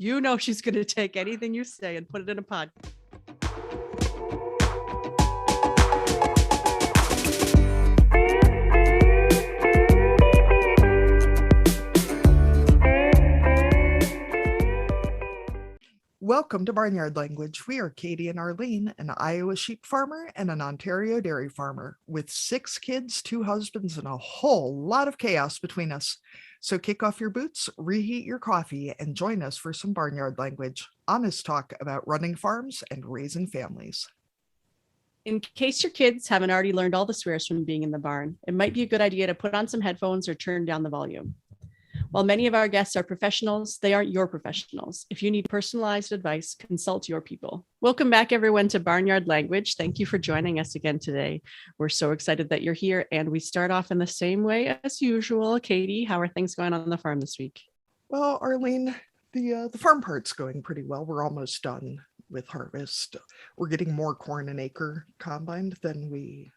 You know she's going to take anything you say and put it in a pod. Welcome to Barnyard Language. We are Katie and Arlene, an Iowa sheep farmer and an Ontario dairy farmer with 6 kids, 2 husbands, and a whole lot of chaos between us. So kick off your boots, reheat your coffee, and join us for some Barnyard Language. Honest talk about running farms and raising families. In case your kids haven't already learned all the swears from being in the barn, it might be a good idea to put on some headphones or turn down the volume. While many of our guests are professionals, they aren't your professionals. If you need personalized advice, consult your people. Welcome back, everyone, to Barnyard Language. Thank you for joining us again today. We're so excited that you're here, and we start off in the same way as usual. Katie, how are things going on the farm this week? Well, Arlene, the farm part's going pretty well. We're almost done with harvest. We're getting more corn an acre combined than we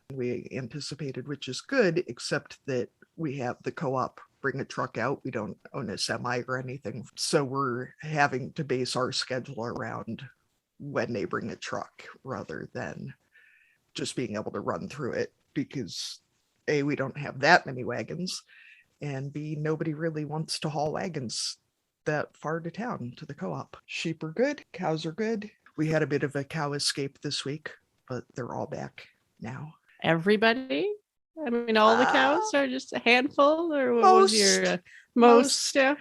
anticipated, which is good, except that we have the co-op bring a truck out. We don't own a semi or anything. So we're having to base our schedule around when they bring a truck rather than just being able to run through it, because A, we don't have that many wagons, and B, nobody really wants to haul wagons that far to town to the co-op. Sheep are good, cows are good. We had a bit of a cow escape this week, but they're all back now. Everybody? I mean, all the cows are just a handful, or what was your most? Yeah.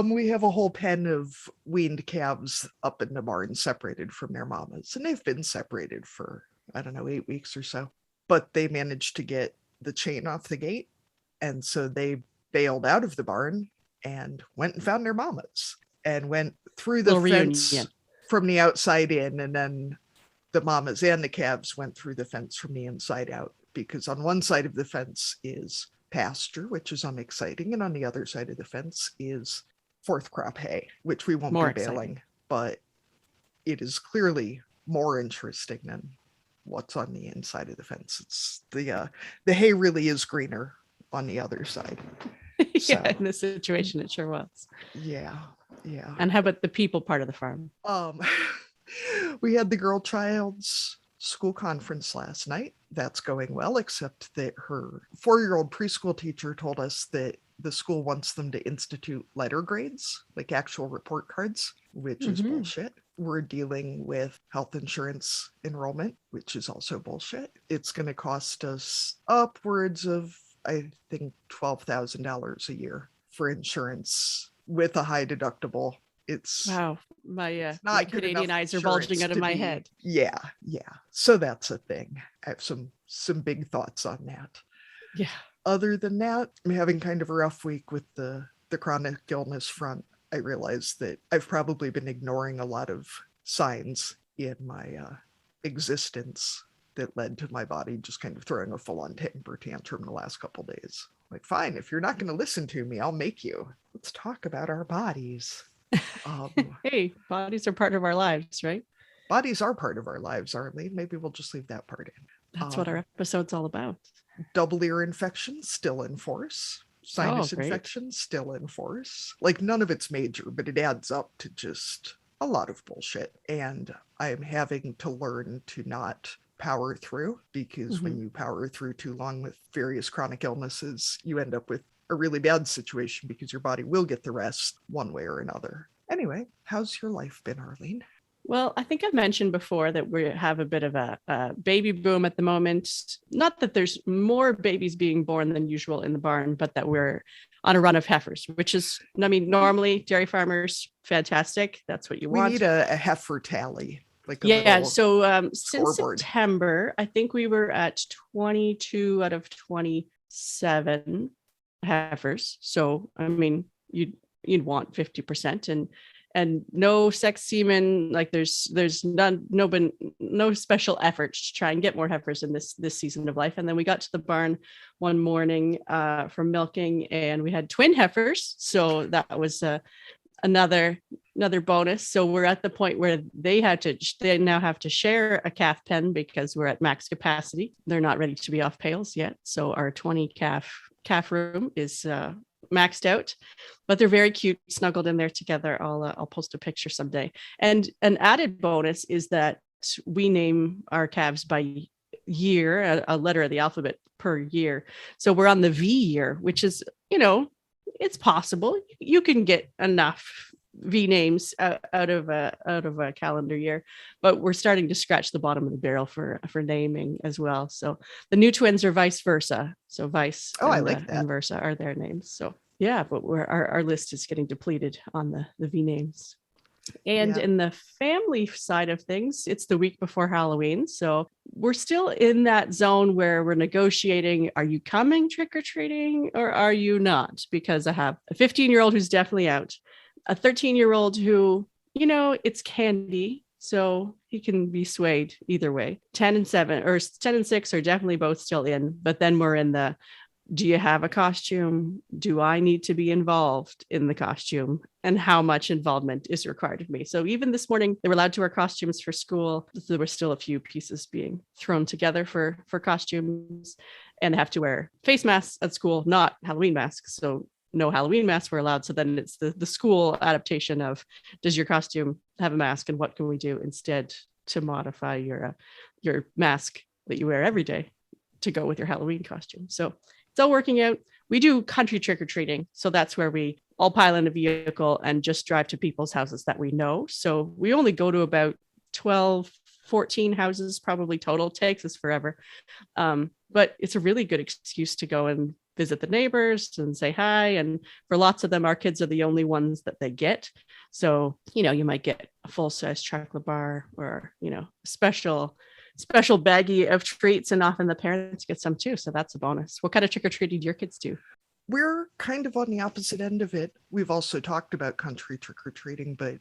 We have a whole pen of weaned calves up in the barn separated from their mamas, and they've been separated for, I don't know, 8 weeks or so, but they managed to get the chain off the gate, and so they bailed out of the barn and went and found their mamas and went through the fence from the outside in, and then the mamas and the calves went through the fence from the inside out, because on one side of the fence is pasture, which is unexciting, and on the other side of the fence is 4th crop hay, which we won't be bailing, but it is clearly more interesting than what's on the inside of the fence. It's the hay really is greener on the other side. Yeah, in this situation it sure was. Yeah. And how about the people part of the farm? We had the girl child's school conference last night. That's going well, except that her 4-year-old preschool teacher told us that the school wants them to institute letter grades, like actual report cards, which is bullshit. We're dealing with health insurance enrollment, which is also bullshit. It's going to cost us upwards of, I think, $12,000 a year for insurance with a high deductible. It's wow, my Canadian eyes are bulging out of my head. Yeah. So that's a thing. I have some big thoughts on that. Yeah. Other than that, I'm having kind of a rough week with the chronic illness front. I realized that I've probably been ignoring a lot of signs in my existence that led to my body just kind of throwing a full-on temper tantrum the last couple days. Like, fine, if you're not going to listen to me, I'll make you. Let's talk about our bodies. Hey, bodies are part of our lives, right? Bodies are part of our lives, Arlene. Maybe we'll just leave that part in. That's what our episode's all about. Double ear infection still in force. Sinus infection still in force. Like, none of it's major, but it adds up to just a lot of bullshit. And I'm having to learn to not power through, because when you power through too long with various chronic illnesses, you end up with a really bad situation, because your body will get the rest one way or another. Anyway, how's your life been, Arlene? Well, I think I've mentioned before that we have a bit of a baby boom at the moment. Not that there's more babies being born than usual in the barn, but that we're on a run of heifers, which is, I mean, normally dairy farmers, fantastic. That's what you want. We need a heifer tally. So since September, I think we were at 22 out of 27 heifers. So, I mean, you'd want 50%, and no sex semen. Like there's no special efforts to try and get more heifers in this season of life. And then we got to the barn one morning for milking, and we had twin heifers. So that was another bonus. So we're at the point where they now have to share a calf pen because we're at max capacity. They're not ready to be off pails yet. So our 20 calf room is maxed out, but they're very cute, snuggled in there together. I'll post a picture someday. And an added bonus is that we name our calves by year, a letter of the alphabet per year. So we're on the V year, which is, it's possible you can get enough V names out of a calendar year, but we're starting to scratch the bottom of the barrel for naming as well. So the new twins are vice versa. So Vice I like that. and Versa are their names. So yeah, but our list is getting depleted on the V names. And in the family side of things, it's the week before Halloween. So we're still in that zone where we're negotiating, are you coming trick-or-treating or are you not? Because I have a 15-year-old who's definitely out, a 13-year-old who, it's candy, so he can be swayed either way. 10 and 7 or 10 and 6 are definitely both still in, but then we're in the, do you have a costume? Do I need to be involved in the costume? And how much involvement is required of me? So even this morning, they were allowed to wear costumes for school. There were still a few pieces being thrown together for costumes, and they have to wear face masks at school, not Halloween masks. So no Halloween masks were allowed. So then it's the school adaptation of, does your costume have a mask, and what can we do instead to modify your mask that you wear every day to go with your Halloween costume? So it's all working out. We do country trick-or-treating. So that's where we all pile in a vehicle and just drive to people's houses that we know. So we only go to about 12, 14 houses probably total. It takes us forever. But it's a really good excuse to go and visit the neighbors and say hi. And for lots of them, our kids are the only ones that they get. So, you might get a full-size chocolate bar or, a special baggie of treats, and often the parents get some too. So that's a bonus. What kind of trick-or-treating do your kids do? We're kind of on the opposite end of it. We've also talked about country trick-or-treating, but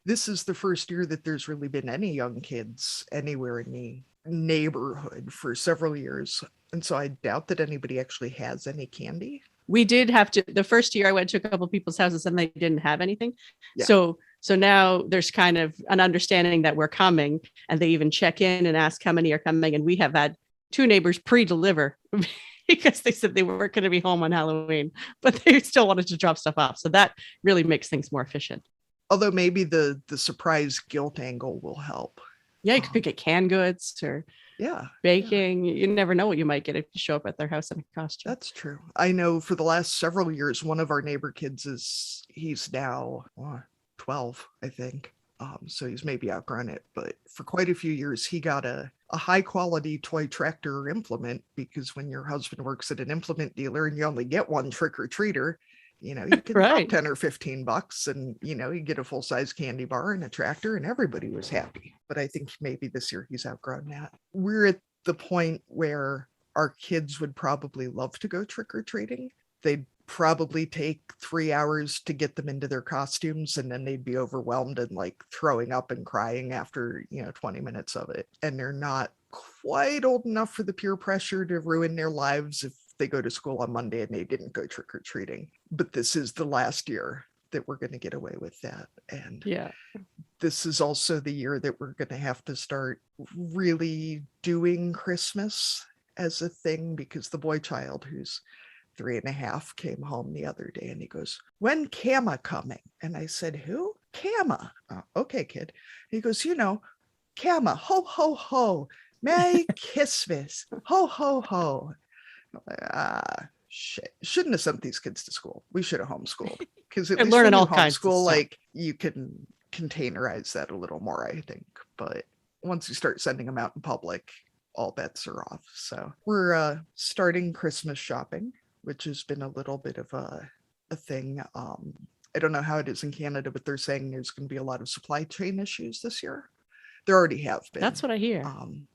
this is the first year that there's really been any young kids anywhere in the neighborhood for several years. And so I doubt that anybody actually has any candy. We did have to, the first year I went to a couple of people's houses and they didn't have anything. Yeah. So now there's kind of an understanding that we're coming, and they even check in and ask how many are coming. And we have had 2 neighbors pre-deliver because they said they weren't going to be home on Halloween, but they still wanted to drop stuff off. So that really makes things more efficient. Although maybe the surprise guilt angle will help. Yeah, you could get canned goods or baking. You never know what you might get if you show up at their house in a costume. That's true. I know for the last several years, one of our neighbor kids he's now 12, I think. So he's maybe outgrown it, but for quite a few years, he got a high quality toy tractor or implement, because when your husband works at an implement dealer and you only get one trick-or-treater, you can drop 10 or 15 bucks and, you get a full-size candy bar and a tractor, and everybody was happy. But I think maybe this year he's outgrown that. We're at the point where our kids would probably love to go trick-or-treating. They'd probably take 3 hours to get them into their costumes, and then they'd be overwhelmed and like throwing up and crying after 20 minutes of it. And they're not quite old enough for the peer pressure to ruin their lives if they go to school on Monday and they didn't go trick-or-treating. But this is the last year that we're going to get away with that. And this is also the year that we're going to have to start really doing Christmas as a thing, because the boy child, who's 3.5, came home the other day and he goes, "When Kama coming?" And I said, "Who? Kama." "Oh, okay, kid." He goes, "Kama, ho, ho, ho. Merry Christmas. Ho, ho, ho." Shit. Shouldn't have sent these kids to school. We should have homeschooled, because at least learning when you all kinds of homeschool, stuff. like, you can containerize that a little more, I think. But once you start sending them out in public, all bets are off. So we're starting Christmas shopping, which has been a little bit of a thing. I don't know how it is in Canada, but they're saying there's going to be a lot of supply chain issues this year. There already have been. That's what I hear.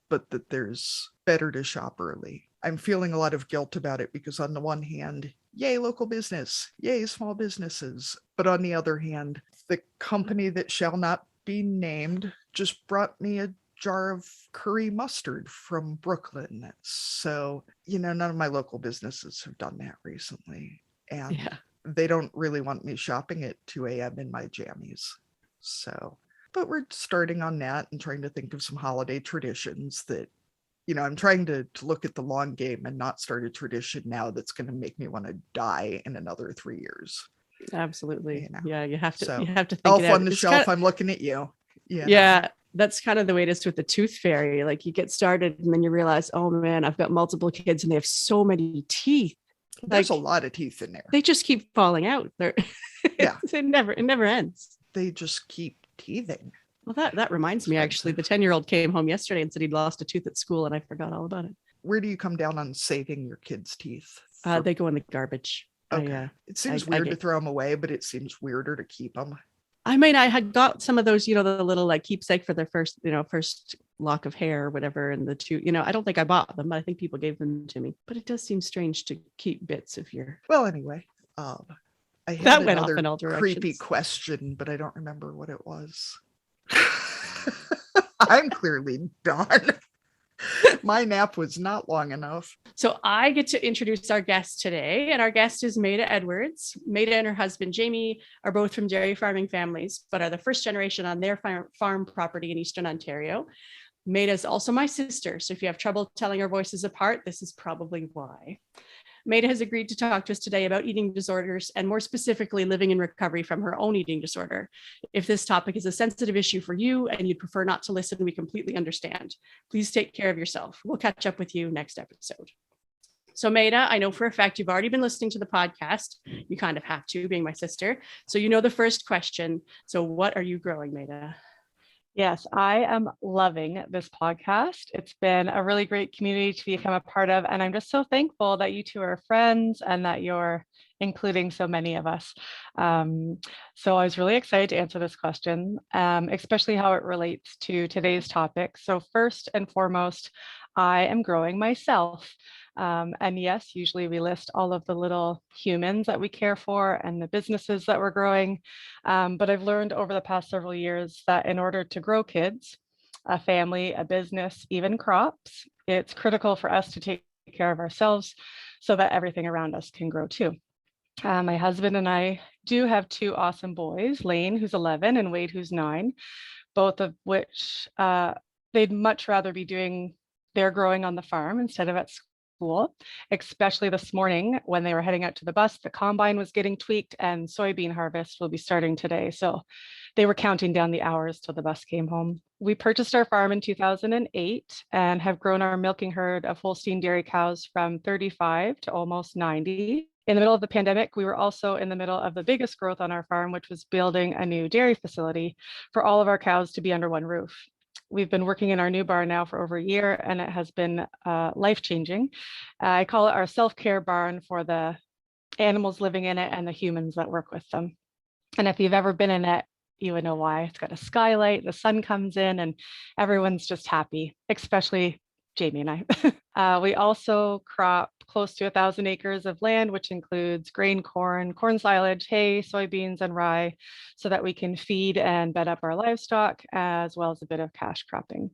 But that there's better to shop early. I'm feeling a lot of guilt about it, because on the one hand, yay, local business, yay, small businesses. But on the other hand, the company that shall not be named just brought me a jar of curry mustard from Brooklyn. So, none of my local businesses have done that recently. And they don't really want me shopping at 2 a.m. in my jammies. So, but we're starting on that and trying to think of some holiday traditions that, I'm trying to look at the long game and not start a tradition now that's going to make me want to die in another 3 years. Absolutely. Yeah, you have to think Elf it out. on the shelf, I'm looking at you. Yeah, that's kind of the way it is with the tooth fairy. Like you get started and then you realize, oh man, I've got multiple kids and they have so many teeth. There's a lot of teeth in there. They just keep falling out. It never ends. They just keep teething. Well, that reminds me, actually, the 10-year-old came home yesterday and said he'd lost a tooth at school, and I forgot all about it. Where do you come down on saving your kids' teeth? They go in the garbage. Okay. It seems weird to throw them away, but it seems weirder to keep them. I mean, I had got some of those, the little like keepsake for their first lock of hair or whatever. And the two, I don't think I bought them, but I think people gave them to me. But it does seem strange to keep bits of your. Well, anyway, I had that went off in all directions. Creepy question, but I don't remember what it was. I'm clearly done. My nap was not long enough. So I get to introduce our guest today, and our guest is Maida Edwards. Maida and her husband, Jamie, are both from dairy farming families, but are the first generation on their farm property in Eastern Ontario. Maida is also my sister, so if you have trouble telling our voices apart, this is probably why. Maida has agreed to talk to us today about eating disorders and more specifically living in recovery from her own eating disorder. If this topic is a sensitive issue for you and you'd prefer not to listen, we completely understand. Please take care of yourself. We'll catch up with you next episode. So Maida, I know for a fact you've already been listening to the podcast. You kind of have to, being my sister. So you know the first question. So what are you growing, Maida? Yes, I am loving this podcast. It's been a really great community to become a part of. And I'm just so thankful that you two are friends and that you're including so many of us. So I was really excited to answer this question, especially how it relates to today's topic. So first and foremost, I am growing myself. And yes, usually we list all of the little humans that we care for and the businesses that we're growing. But I've learned over the past several years that in order to grow kids, a family, a business, even crops, it's critical for us to take care of ourselves so that everything around us can grow too. My husband and I do have two awesome boys, Lane, who's 11, and Wade, who's 9, both of which they'd much rather be doing their growing on the farm instead of at school, especially this morning when they were heading out to the bus. The combine was getting tweaked and soybean harvest will be starting today. So they were counting down the hours till the bus came home. We purchased our farm in 2008 and have grown our milking herd of Holstein dairy cows from 35 to almost 90. In the middle of the pandemic, we were also in the middle of the biggest growth on our farm, which was building a new dairy facility for all of our cows to be under one roof. We've been working in our new barn now for over a year, and it has been life-changing. I call it our self-care barn for the animals living in it and the humans that work with them. And if you've ever been in it, you would know why. It's got a skylight, the sun comes in, and everyone's just happy, especially Jamie and I. We also crop close to 1,000 acres of land, which includes grain, corn silage, hay, soybeans, and rye, so that we can feed and bed up our livestock, as well as a bit of cash cropping.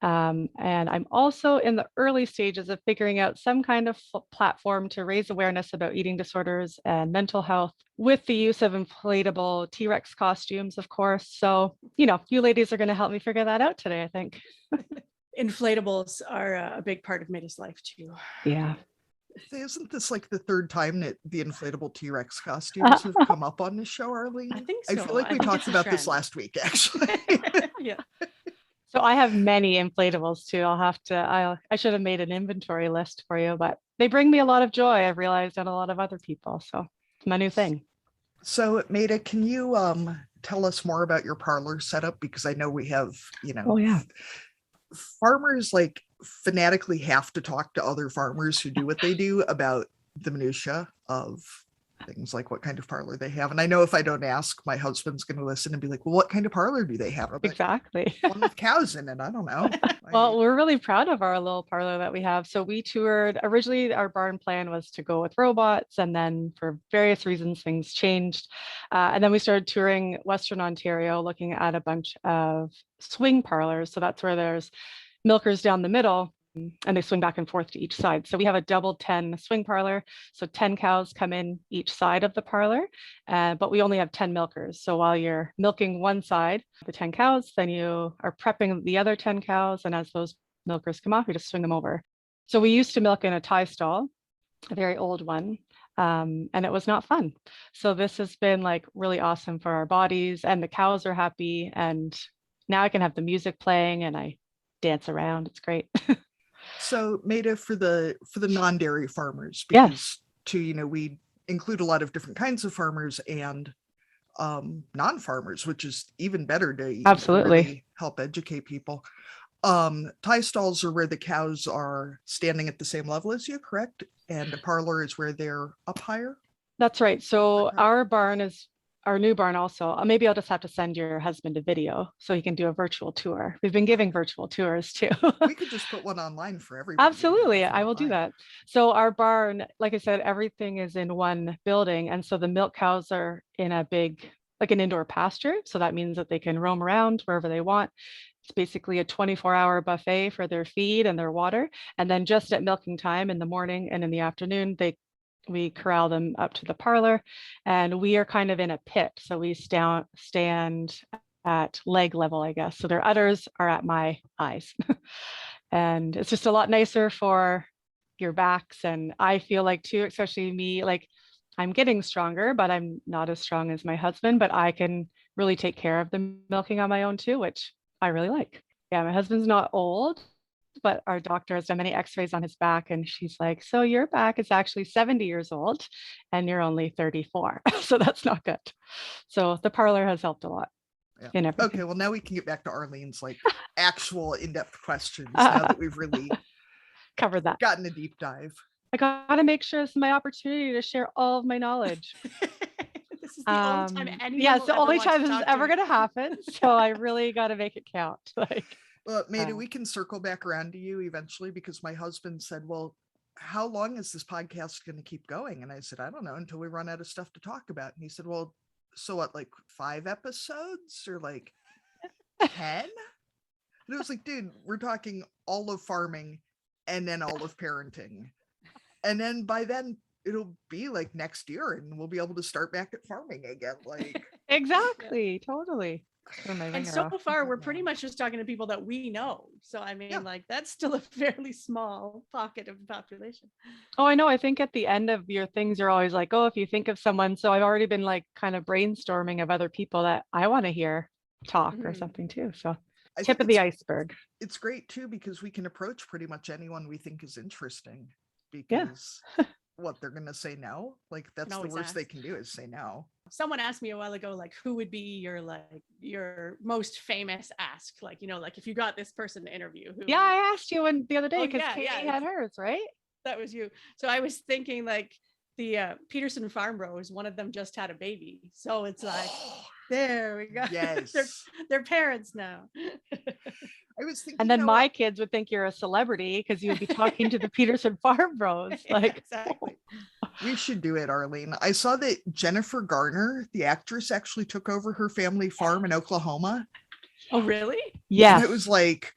And I'm also in the early stages of figuring out some kind of platform to raise awareness about eating disorders and mental health with the use of inflatable T-Rex costumes, of course. So, you ladies are going to help me figure that out today, I think. Inflatables are a big part of Maida's life too. Yeah. Isn't this like the third time that the inflatable T-Rex costumes have come up on this show, Arlene? I think so. I feel like we talked about this last week, actually. Yeah. So I have many inflatables too. I should have made an inventory list for you, but they bring me a lot of joy, I've realized, and a lot of other people. So it's my new thing. So Maida, can you tell us more about your parlor setup? Because I know we have, Oh yeah. Farmers fanatically have to talk to other farmers who do what they do about the minutia of things like what kind of parlor they have. And I know if I don't ask, my husband's going to listen and be like, well, what kind of parlor do they have? Like, exactly. One with cows in it. I don't know. Well, we're really proud of our little parlor that we have. So we toured, originally our barn plan was to go with robots, and then for various reasons, things changed. And then we started touring Western Ontario, looking at a bunch of swing parlors. So that's where there's milkers down the middle, and they swing back and forth to each side. So we have a double 10 swing parlor. So 10 cows come in each side of the parlor, but we only have 10 milkers. So while you're milking one side, the 10 cows, then you are prepping the other 10 cows. And as those milkers come off, we just swing them over. So we used to milk in a tie stall, a very old one, and it was not fun. So this has been like really awesome for our bodies, and the cows are happy, and now I can have the music playing and I dance around. It's great. So Maida, for the non-dairy farmers, Yes. because we include a lot of different kinds of farmers and non-farmers, which is even better to Absolutely really help educate people. Tie stalls are where the cows are standing at the same level as you, correct? And a parlor is where they're up higher? That's right. So our barn is our new barn also. Maybe I'll just have to send your husband a video so he can do a virtual tour. We've been giving virtual tours too. We could just put one online for everybody. Absolutely. I will do that. So our barn, like I said, everything is in one building. And so the milk cows are in a big, like an indoor pasture. So that means that they can roam around wherever they want. It's basically a 24-hour buffet for their feed and their water. And then just at milking time in the morning and in the afternoon, we corral them up to the parlor, and we are kind of in a pit. So we stand at leg level, I guess. So their udders are at my eyes. And it's just a lot nicer for your backs. And I feel like too, especially me, like I'm getting stronger, but I'm not as strong as my husband, but I can really take care of the milking on my own too, which I really like. Yeah, my husband's not old, but our doctor has done many x-rays on his back, and she's like, so your back is actually 70 years old and you're only 34. So that's not good. So the parlor has helped a lot. Yeah. Okay, well now we can get back to Arlene's like actual in-depth questions now that we've really covered that, gotten a deep dive. I gotta make sure this is my opportunity to share all of my knowledge. This is the only time anyone it's the only time this is ever going to happen. So I really got to make it count. Well, Maida, we can circle back around to you eventually, because my husband said, well, how long is this podcast going to keep going? And I said, I don't know, until we run out of stuff to talk about. And he said, well, so what, like 5 episodes or like 10? And it was like, dude, we're talking all of farming and then all of parenting. And then by then it'll be like next year and we'll be able to start back at farming again. Like exactly, totally. And so far we're pretty much just talking to people that we know. So I mean, like that's still a fairly small pocket of the population. Oh, I know. I think at the end of your things, you're always like, oh, if you think of someone. So I've already been like kind of brainstorming of other people that I want to hear talk or something too. So tip of the iceberg. It's great too, because we can approach pretty much anyone we think is interesting, because what, they're gonna say no? Like that's the worst they can do is say no. Someone asked me a while ago, like, who would be your most famous ask? Like, like if you got this person to interview. I asked you the other day because Katie had hers, right? That was you. So I was thinking like the Peterson Farm Bros, one of them just had a baby. So it's like, there we go. Yes. they're parents now. I was thinking, and then my kids would think you're a celebrity because you would be talking to the Peterson Farm Bros. Like, exactly. We should do it, Arlene. I saw that Jennifer Garner, the actress, actually took over her family farm in Oklahoma. Oh, really? Yeah. And it was like,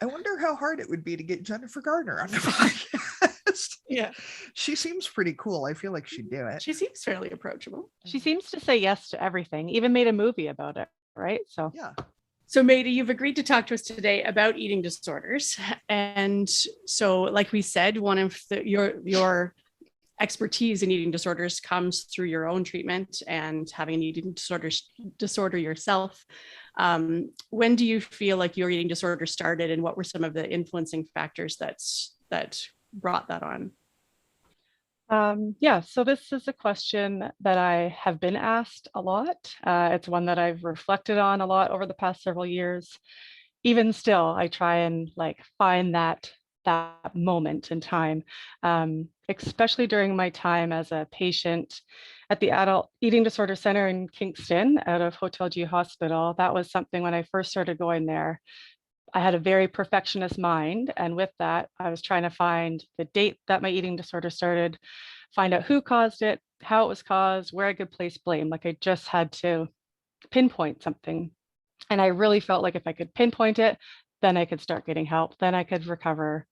I wonder how hard it would be to get Jennifer Garner on the podcast. Yeah. She seems pretty cool. I feel like she'd do it. She seems fairly approachable. She seems to say yes to everything, even made a movie about it, right? So yeah. So Maida, you've agreed to talk to us today about eating disorders. And so, like we said, one of your expertise in eating disorders comes through your own treatment and having an eating disorder yourself. When do you feel like your eating disorder started, and what were some of the influencing factors that brought that on? So this is a question that I have been asked a lot. It's one that I've reflected on a lot over the past several years. Even still, I try and find that moment in time, especially during my time as a patient at the Adult Eating Disorder Center in Kingston out of Hotel G Hospital. That was something when I first started going there. I had a very perfectionist mind. And with that, I was trying to find the date that my eating disorder started, find out who caused it, how it was caused, where I could place blame. Like I just had to pinpoint something. And I really felt like if I could pinpoint it, then I could start getting help, then I could recover,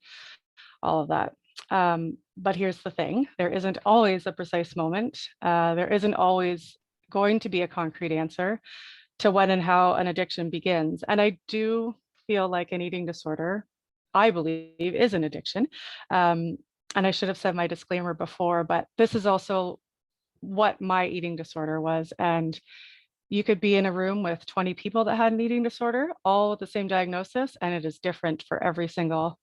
all of that. But here's the thing, there isn't always a precise moment. There isn't always going to be a concrete answer to when and how an addiction begins. And I do feel like an eating disorder I believe is an addiction. And I should have said my disclaimer before, but this is also what my eating disorder was. And you could be in a room with 20 people that had an eating disorder, all with the same diagnosis, and it is different for every single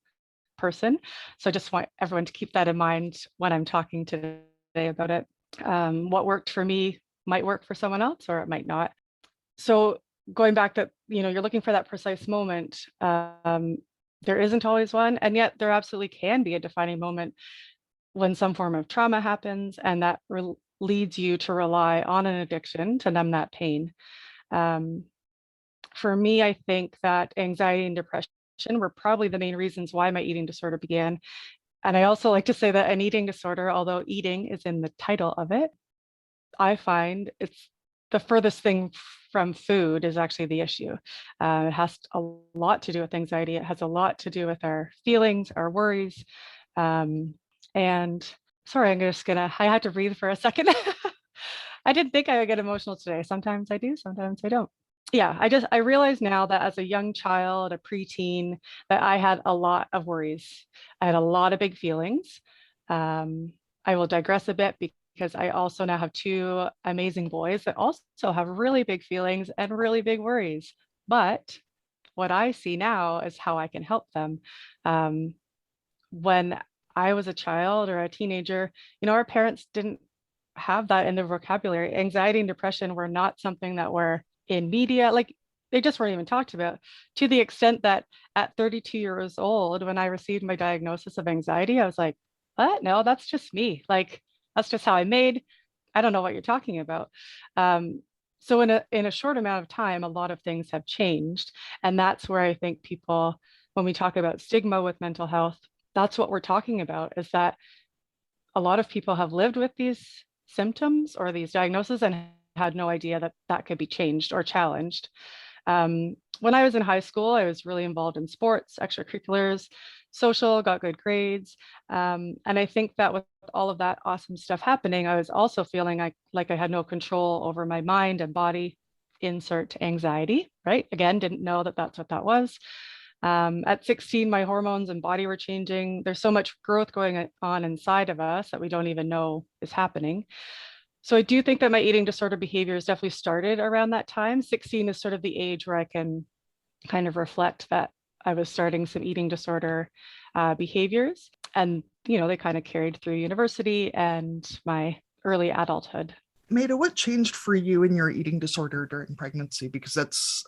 person. So I just want everyone to keep that in mind when I'm talking today about it. What worked for me might work for someone else, or it might not. So going back that, you're looking for that precise moment. There isn't always one, and yet there absolutely can be a defining moment when some form of trauma happens, and that leads you to rely on an addiction to numb that pain. For me, I think that anxiety and depression were probably the main reasons why my eating disorder began. And I also like to say that an eating disorder, although eating is in the title of it, I find it's the furthest thing from food is actually the issue. It has a lot to do with anxiety. It has a lot to do with our feelings, our worries. And sorry, I had to breathe for a second. I didn't think I would get emotional today. Sometimes I do, sometimes I don't. Yeah, I realize now that as a young child, a preteen, that I had a lot of worries. I had a lot of big feelings. I will digress a bit because I also now have two amazing boys that also have really big feelings and really big worries. But what I see now is how I can help them. When I was a child or a teenager, our parents didn't have that in their vocabulary. Anxiety and depression were not something that were in media, like they just weren't even talked about, to the extent that at 32 years old, when I received my diagnosis of anxiety, I was like, what? No, that's just me. Like, that's just how I'm made. I don't know what you're talking about. So in a short amount of time, a lot of things have changed. And that's where I think people, when we talk about stigma with mental health, that's what we're talking about, is that a lot of people have lived with these symptoms or these diagnoses and had no idea that that could be changed or challenged. When I was in high school, I was really involved in sports, extracurriculars, social, got good grades. And I think that with all of that awesome stuff happening, I was also feeling like I had no control over my mind and body, insert anxiety, right? Again, didn't know that that's what that was. At 16, my hormones and body were changing. There's so much growth going on inside of us that we don't even know is happening. So I do think that my eating disorder behaviors definitely started around that time. 16 is sort of the age where I can kind of reflect that I was starting some eating disorder behaviors. And, they kind of carried through university and my early adulthood. Maida, what changed for you in your eating disorder during pregnancy? Because it's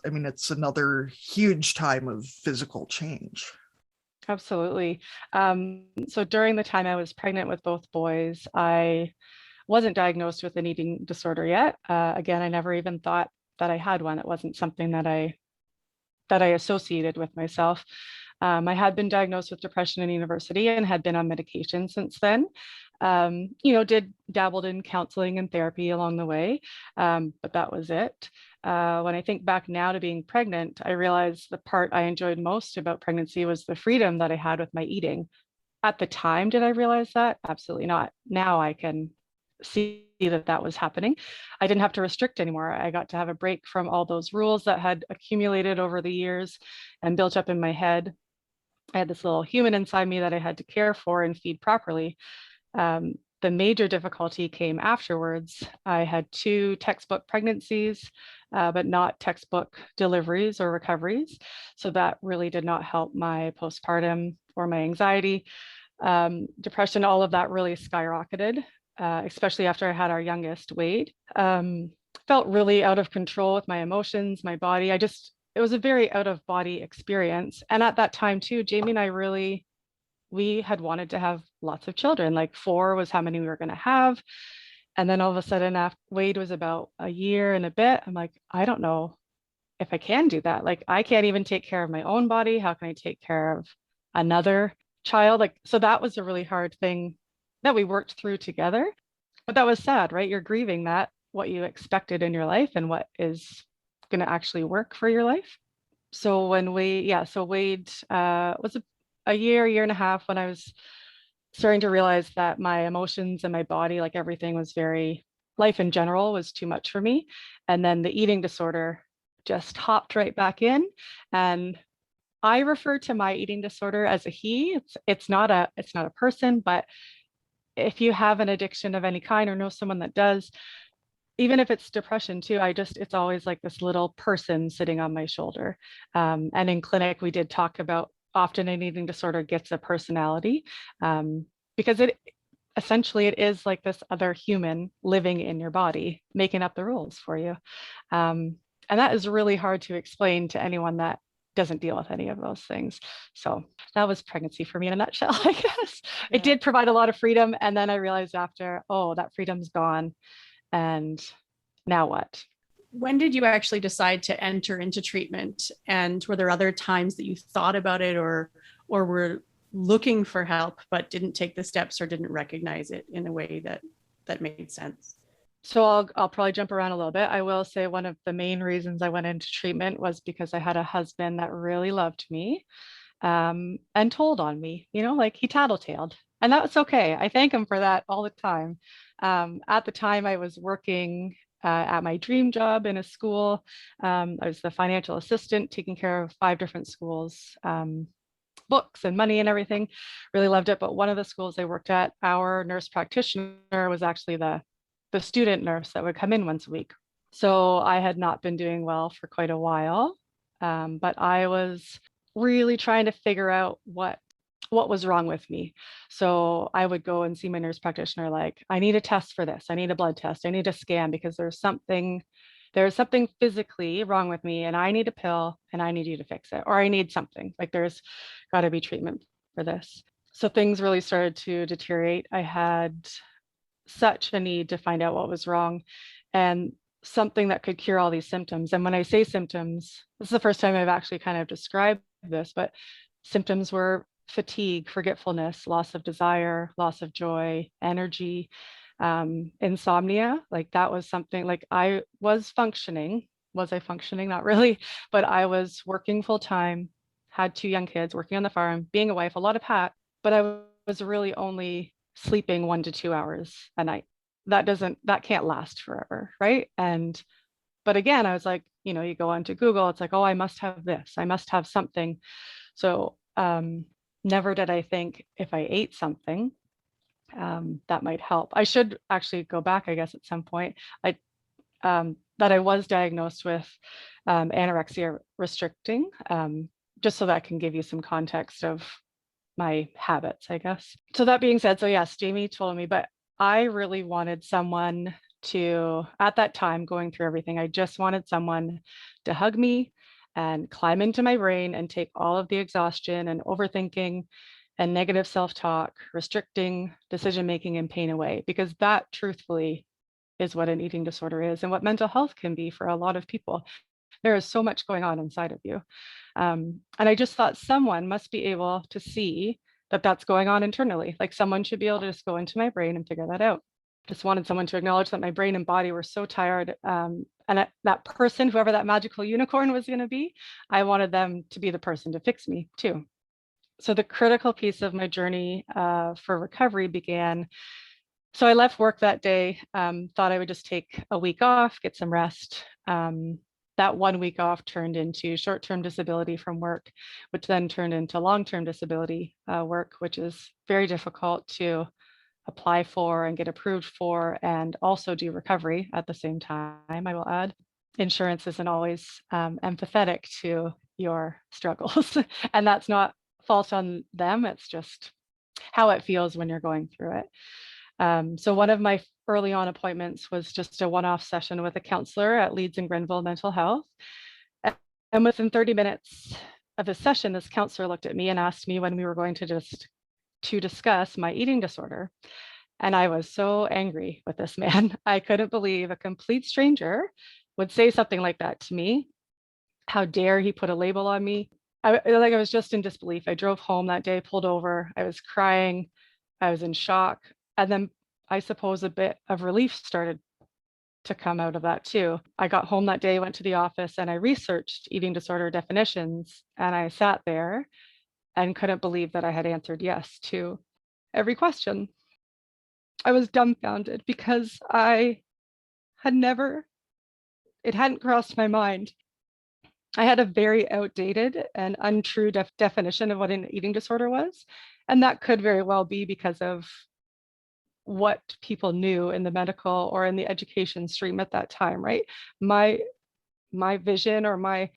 another huge time of physical change. Absolutely. So during the time I was pregnant with both boys, I wasn't diagnosed with an eating disorder yet. Again, I never even thought that I had one. It wasn't something that I associated with myself. I had been diagnosed with depression in university and had been on medication since then. Dabbled in counseling and therapy along the way, but that was it. When I think back now to being pregnant, I realized the part I enjoyed most about pregnancy was the freedom that I had with my eating. At the time, did I realize that? Absolutely not. Now I can see that was happening. I didn't have to restrict anymore. I got to have a break from all those rules that had accumulated over the years and built up in my head. I had this little human inside me that I had to care for and feed properly. The major difficulty came afterwards. I had 2 textbook pregnancies, but not textbook deliveries or recoveries. So that really did not help my postpartum or my anxiety. Depression, all of that really skyrocketed, especially after I had our youngest, Wade. Felt really out of control with my emotions, my body. It was a very out of body experience. And at that time too, Jamie and I we had wanted to have lots of children, like 4 was how many we were going to have. And then all of a sudden, after Wade was about a year and a bit, I'm like, I don't know if I can do that. Like, I can't even take care of my own body. How can I take care of another child? So that was a really hard thing that we worked through together. But that was sad, right? You're grieving that, what you expected in your life and what is going to actually work for your life. So when Wade was a year and a half when I was starting to realize that my emotions and my body, like everything life in general was too much for me. And then the eating disorder just hopped right back in. And I refer to my eating disorder as a he. It's not a person, but if you have an addiction of any kind or know someone that does, even if it's depression too, it's always like this little person sitting on my shoulder. And in clinic, we did talk about often an eating disorder gets a personality, because essentially it is like this other human living in your body, making up the rules for you. And that is really hard to explain to anyone that doesn't deal with any of those things. So that was pregnancy for me in a nutshell, I guess. Yeah. It did provide a lot of freedom. And then I realized after, oh, that freedom's gone. And now what? When did you actually decide to enter into treatment? And were there other times that you thought about it or were looking for help, but didn't take the steps or didn't recognize it in a way that made sense? So I'll probably jump around a little bit. I will say one of the main reasons I went into treatment was because I had a husband that really loved me, and told on me, like he tattletaled, and that was okay. I thank him for that all the time. At the time I was working at my dream job in a school. I was the financial assistant taking care of 5 different schools, books and money and everything. Really loved it. But one of the schools I worked at, our nurse practitioner was actually the student nurse that would come in once a week. So I had not been doing well for quite a while, but I was really trying to figure out what was wrong with me. So I would go and see my nurse practitioner, like, I need a test for this. I need a blood test. I need a scan because there's something physically wrong with me and I need a pill and I need you to fix it, or I need something, like there's got to be treatment for this. So things really started to deteriorate. I had such a need to find out what was wrong and something that could cure all these symptoms. And when I say symptoms, this is the first time I've actually kind of described this, but symptoms were fatigue, forgetfulness, loss of desire, loss of joy, energy, insomnia. Like that was something, like I was functioning. Was I functioning? Not really, but I was working full time, had 2 young kids, working on the farm, being a wife, a lot of hat, but I was really only sleeping 1 to 2 hours a night. That can't last forever, right? But again, I was like, you go onto Google, it's like, oh, I must have this, I must have something. So never did I think if I ate something, that might help. I should actually go back, I guess, at some point. That I was diagnosed with anorexia restricting, just so that can give you some context of my habits, I guess. So that being said, so yes, Jamie told me, but I really wanted someone to, at that time, going through everything, I just wanted someone to hug me and climb into my brain and take all of the exhaustion and overthinking and negative self-talk, restricting, decision-making, and pain away, because that truthfully is what an eating disorder is and what mental health can be for a lot of people. There is so much going on inside of you. And I just thought someone must be able to see that that's going on internally. Like someone should be able to just go into my brain and figure that out. Just wanted someone to acknowledge that my brain and body were so tired. And that person, whoever that magical unicorn was going to be, I wanted them to be the person to fix me too. So the critical piece of my journey for recovery began. So I left work that day, thought I would just take a week off, get some rest. That 1 week off turned into short-term disability from work, which then turned into long-term disability work, which is very difficult to apply for and get approved for, and also do recovery at the same time, I will add. Insurance isn't always empathetic to your struggles, and that's not fault on them, it's just how it feels when you're going through it. So one of my early on appointments was just a one-off session with a counselor at Leeds and Grenville Mental Health. And within 30 minutes of the session, this counselor looked at me and asked me when we were going to discuss my eating disorder. And I was so angry with this man. I couldn't believe a complete stranger would say something like that to me. How dare he put a label on me? I was just in disbelief. I drove home that day, pulled over. I was crying. I was in shock. And then I suppose a bit of relief started to come out of that too. I got home that day, went to the office, and I researched eating disorder definitions. And I sat there and couldn't believe that I had answered yes to every question. I was dumbfounded because it hadn't crossed my mind I had a very outdated and untrue definition of what an eating disorder was. And that could very well be because of what people knew in the medical or in the education stream at that time, right? My vision or my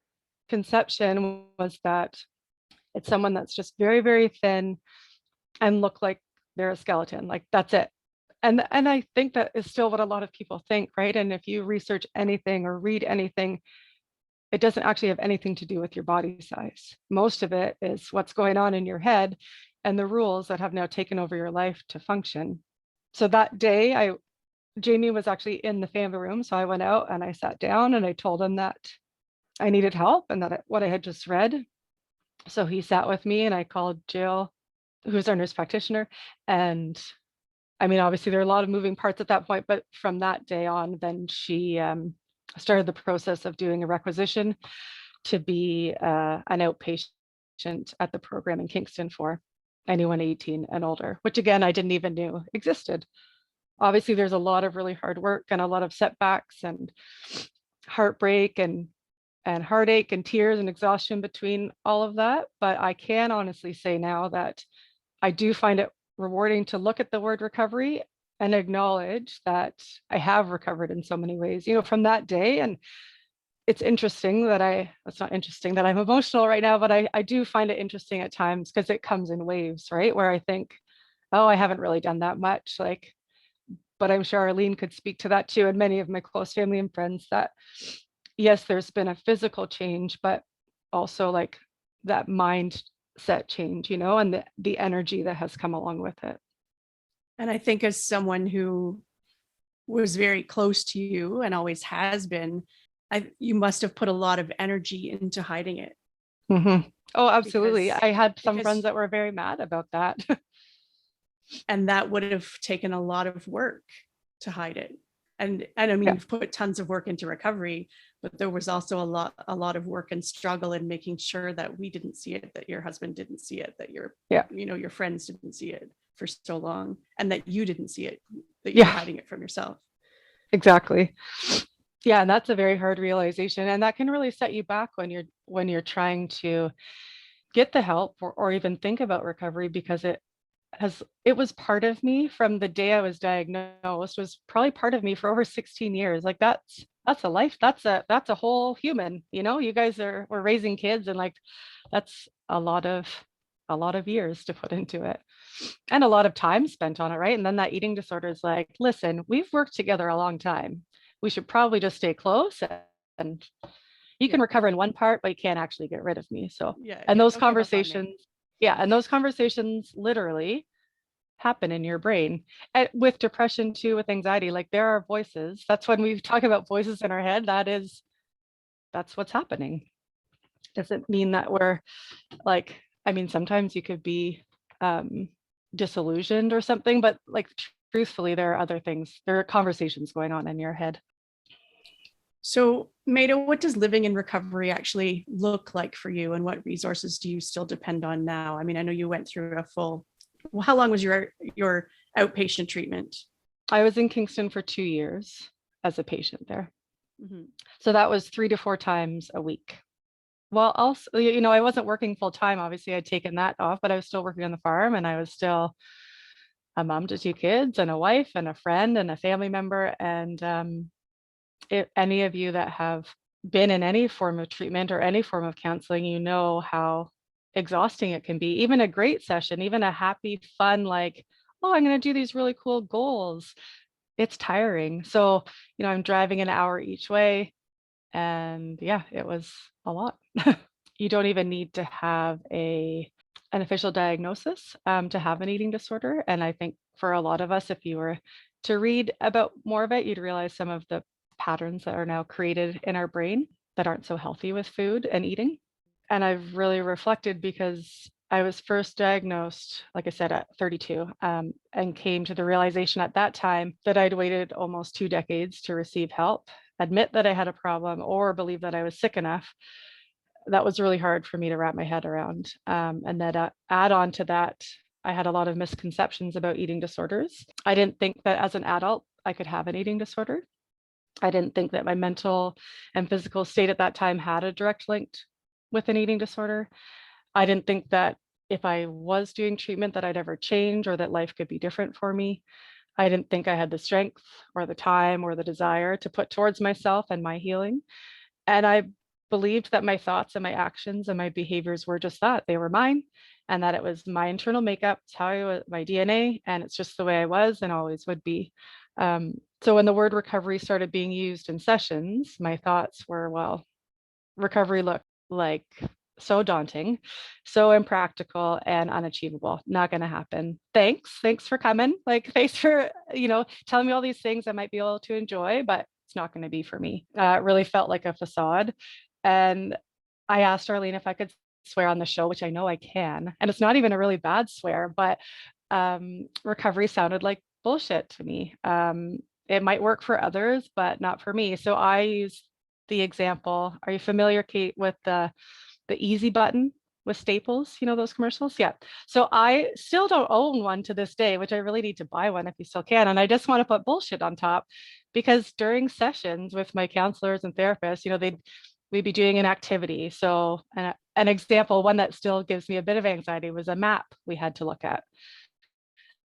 conception was that it's someone that's just very, very thin and look like they're a skeleton, like that's it. And I think that is still what a lot of people think, right? And if you research anything or read anything, it doesn't actually have anything to do with your body size. Most of it is what's going on in your head and the rules that have now taken over your life to function. So that day, Jamie was actually in the family room. So I went out and I sat down and I told him that I needed help and that what I had just read. So he sat with me and I called Jill, who's our nurse practitioner. And I mean, obviously there are a lot of moving parts at that point, but from that day on, then she started the process of doing a requisition to be an outpatient at the program in Kingston for anyone 18 and older, which again, I didn't even know existed. Obviously, there's a lot of really hard work and a lot of setbacks and heartbreak and heartache and tears and exhaustion between all of that. But I can honestly say now that I do find it rewarding to look at the word recovery and acknowledge that I have recovered in so many ways, from that day. And it's interesting that it's not interesting that I'm emotional right now, but I do find it interesting at times because it comes in waves, right? Where I think, oh, I haven't really done that much. But I'm sure Arlene could speak to that too. And many of my close family and friends that, yes, there's been a physical change, but also like that mindset change, and the energy that has come along with it. And I think as someone who was very close to you and always has been, you must have put a lot of energy into hiding it. Mm-hmm. Oh, absolutely. I had some friends that were very mad about that. And that would have taken a lot of work to hide it. And I mean, you've put tons of work into recovery, but there was also a lot of work and struggle in making sure that we didn't see it, that your husband didn't see it, that your friends didn't see it for so long, and that you didn't see it, that you're hiding it from yourself. Exactly. Yeah, and that's a very hard realization, and that can really set you back when you're trying to get the help or even think about recovery, because it was part of me from the day I was diagnosed, was probably part of me for over 16 years. Like that's a life, that's a whole human, you guys we're raising kids, and like that's a lot of years to put into it and a lot of time spent on it, right? And then that eating disorder is like, listen, we've worked together a long time. We should probably just stay close, and you can recover in one part, but you can't actually get rid of me. So, and those conversations, and those conversations literally happen in your brain. And with depression too, with anxiety, like there are voices. That's when we talk about voices in our head. That's what's happening. Doesn't mean that we're like, I mean, sometimes you could be disillusioned or something, but like truthfully, there are other things. There are conversations going on in your head. So, Maida, what does living in recovery actually look like for you, and what resources do you still depend on now? I mean, I know you went through how long was your outpatient treatment? I was in Kingston for 2 years as a patient there. Mm-hmm. So that was 3 to 4 times a week. Well, also, I wasn't working full time. Obviously, I'd taken that off, but I was still working on the farm, and I was still a mom to 2 kids and a wife and a friend and a family member. And if any of you that have been in any form of treatment or any form of counseling, you know how exhausting it can be. Even a great session, even a happy, fun, like, oh, I'm going to do these really cool goals. It's tiring. So, I'm driving an hour each way. And it was a lot. You don't even need to have an official diagnosis to have an eating disorder. And I think for a lot of us, if you were to read about more of it, you'd realize some of the patterns that are now created in our brain that aren't so healthy with food and eating. And I've really reflected because I was first diagnosed, like I said, at 32, and came to the realization at that time that I'd waited almost 2 decades to receive help, admit that I had a problem, or believe that I was sick enough. That was really hard for me to wrap my head around. And then add on to that, I had a lot of misconceptions about eating disorders. I didn't think that as an adult, I could have an eating disorder. I didn't think that my mental and physical state at that time had a direct link with an eating disorder. I didn't think that if I was doing treatment that I'd ever change or that life could be different for me. I didn't think I had the strength or the time or the desire to put towards myself and my healing. And I believed that my thoughts and my actions and my behaviors were just that. They were mine, and that it was my internal makeup, it's how I was, my DNA, and it's just the way I was and always would be. So when the word recovery started being used in sessions, my thoughts were, well, recovery looked like so daunting, so impractical and unachievable. Not going to happen. Thanks for coming. Like, thanks for, telling me all these things I might be able to enjoy, but it's not going to be for me. It really felt like a facade. And I asked Arlene if I could swear on the show, which I know I can. And it's not even a really bad swear, but recovery sounded like bullshit to me. It might work for others, but not for me. So I use the example. Are you familiar, Kate, with the easy button with Staples? You know those commercials? Yeah. So I still don't own one to this day, which I really need to buy one if you still can. And I just want to put bullshit on top, because during sessions with my counselors and therapists, we'd be doing an activity. So an example, one that still gives me a bit of anxiety, was a map we had to look at.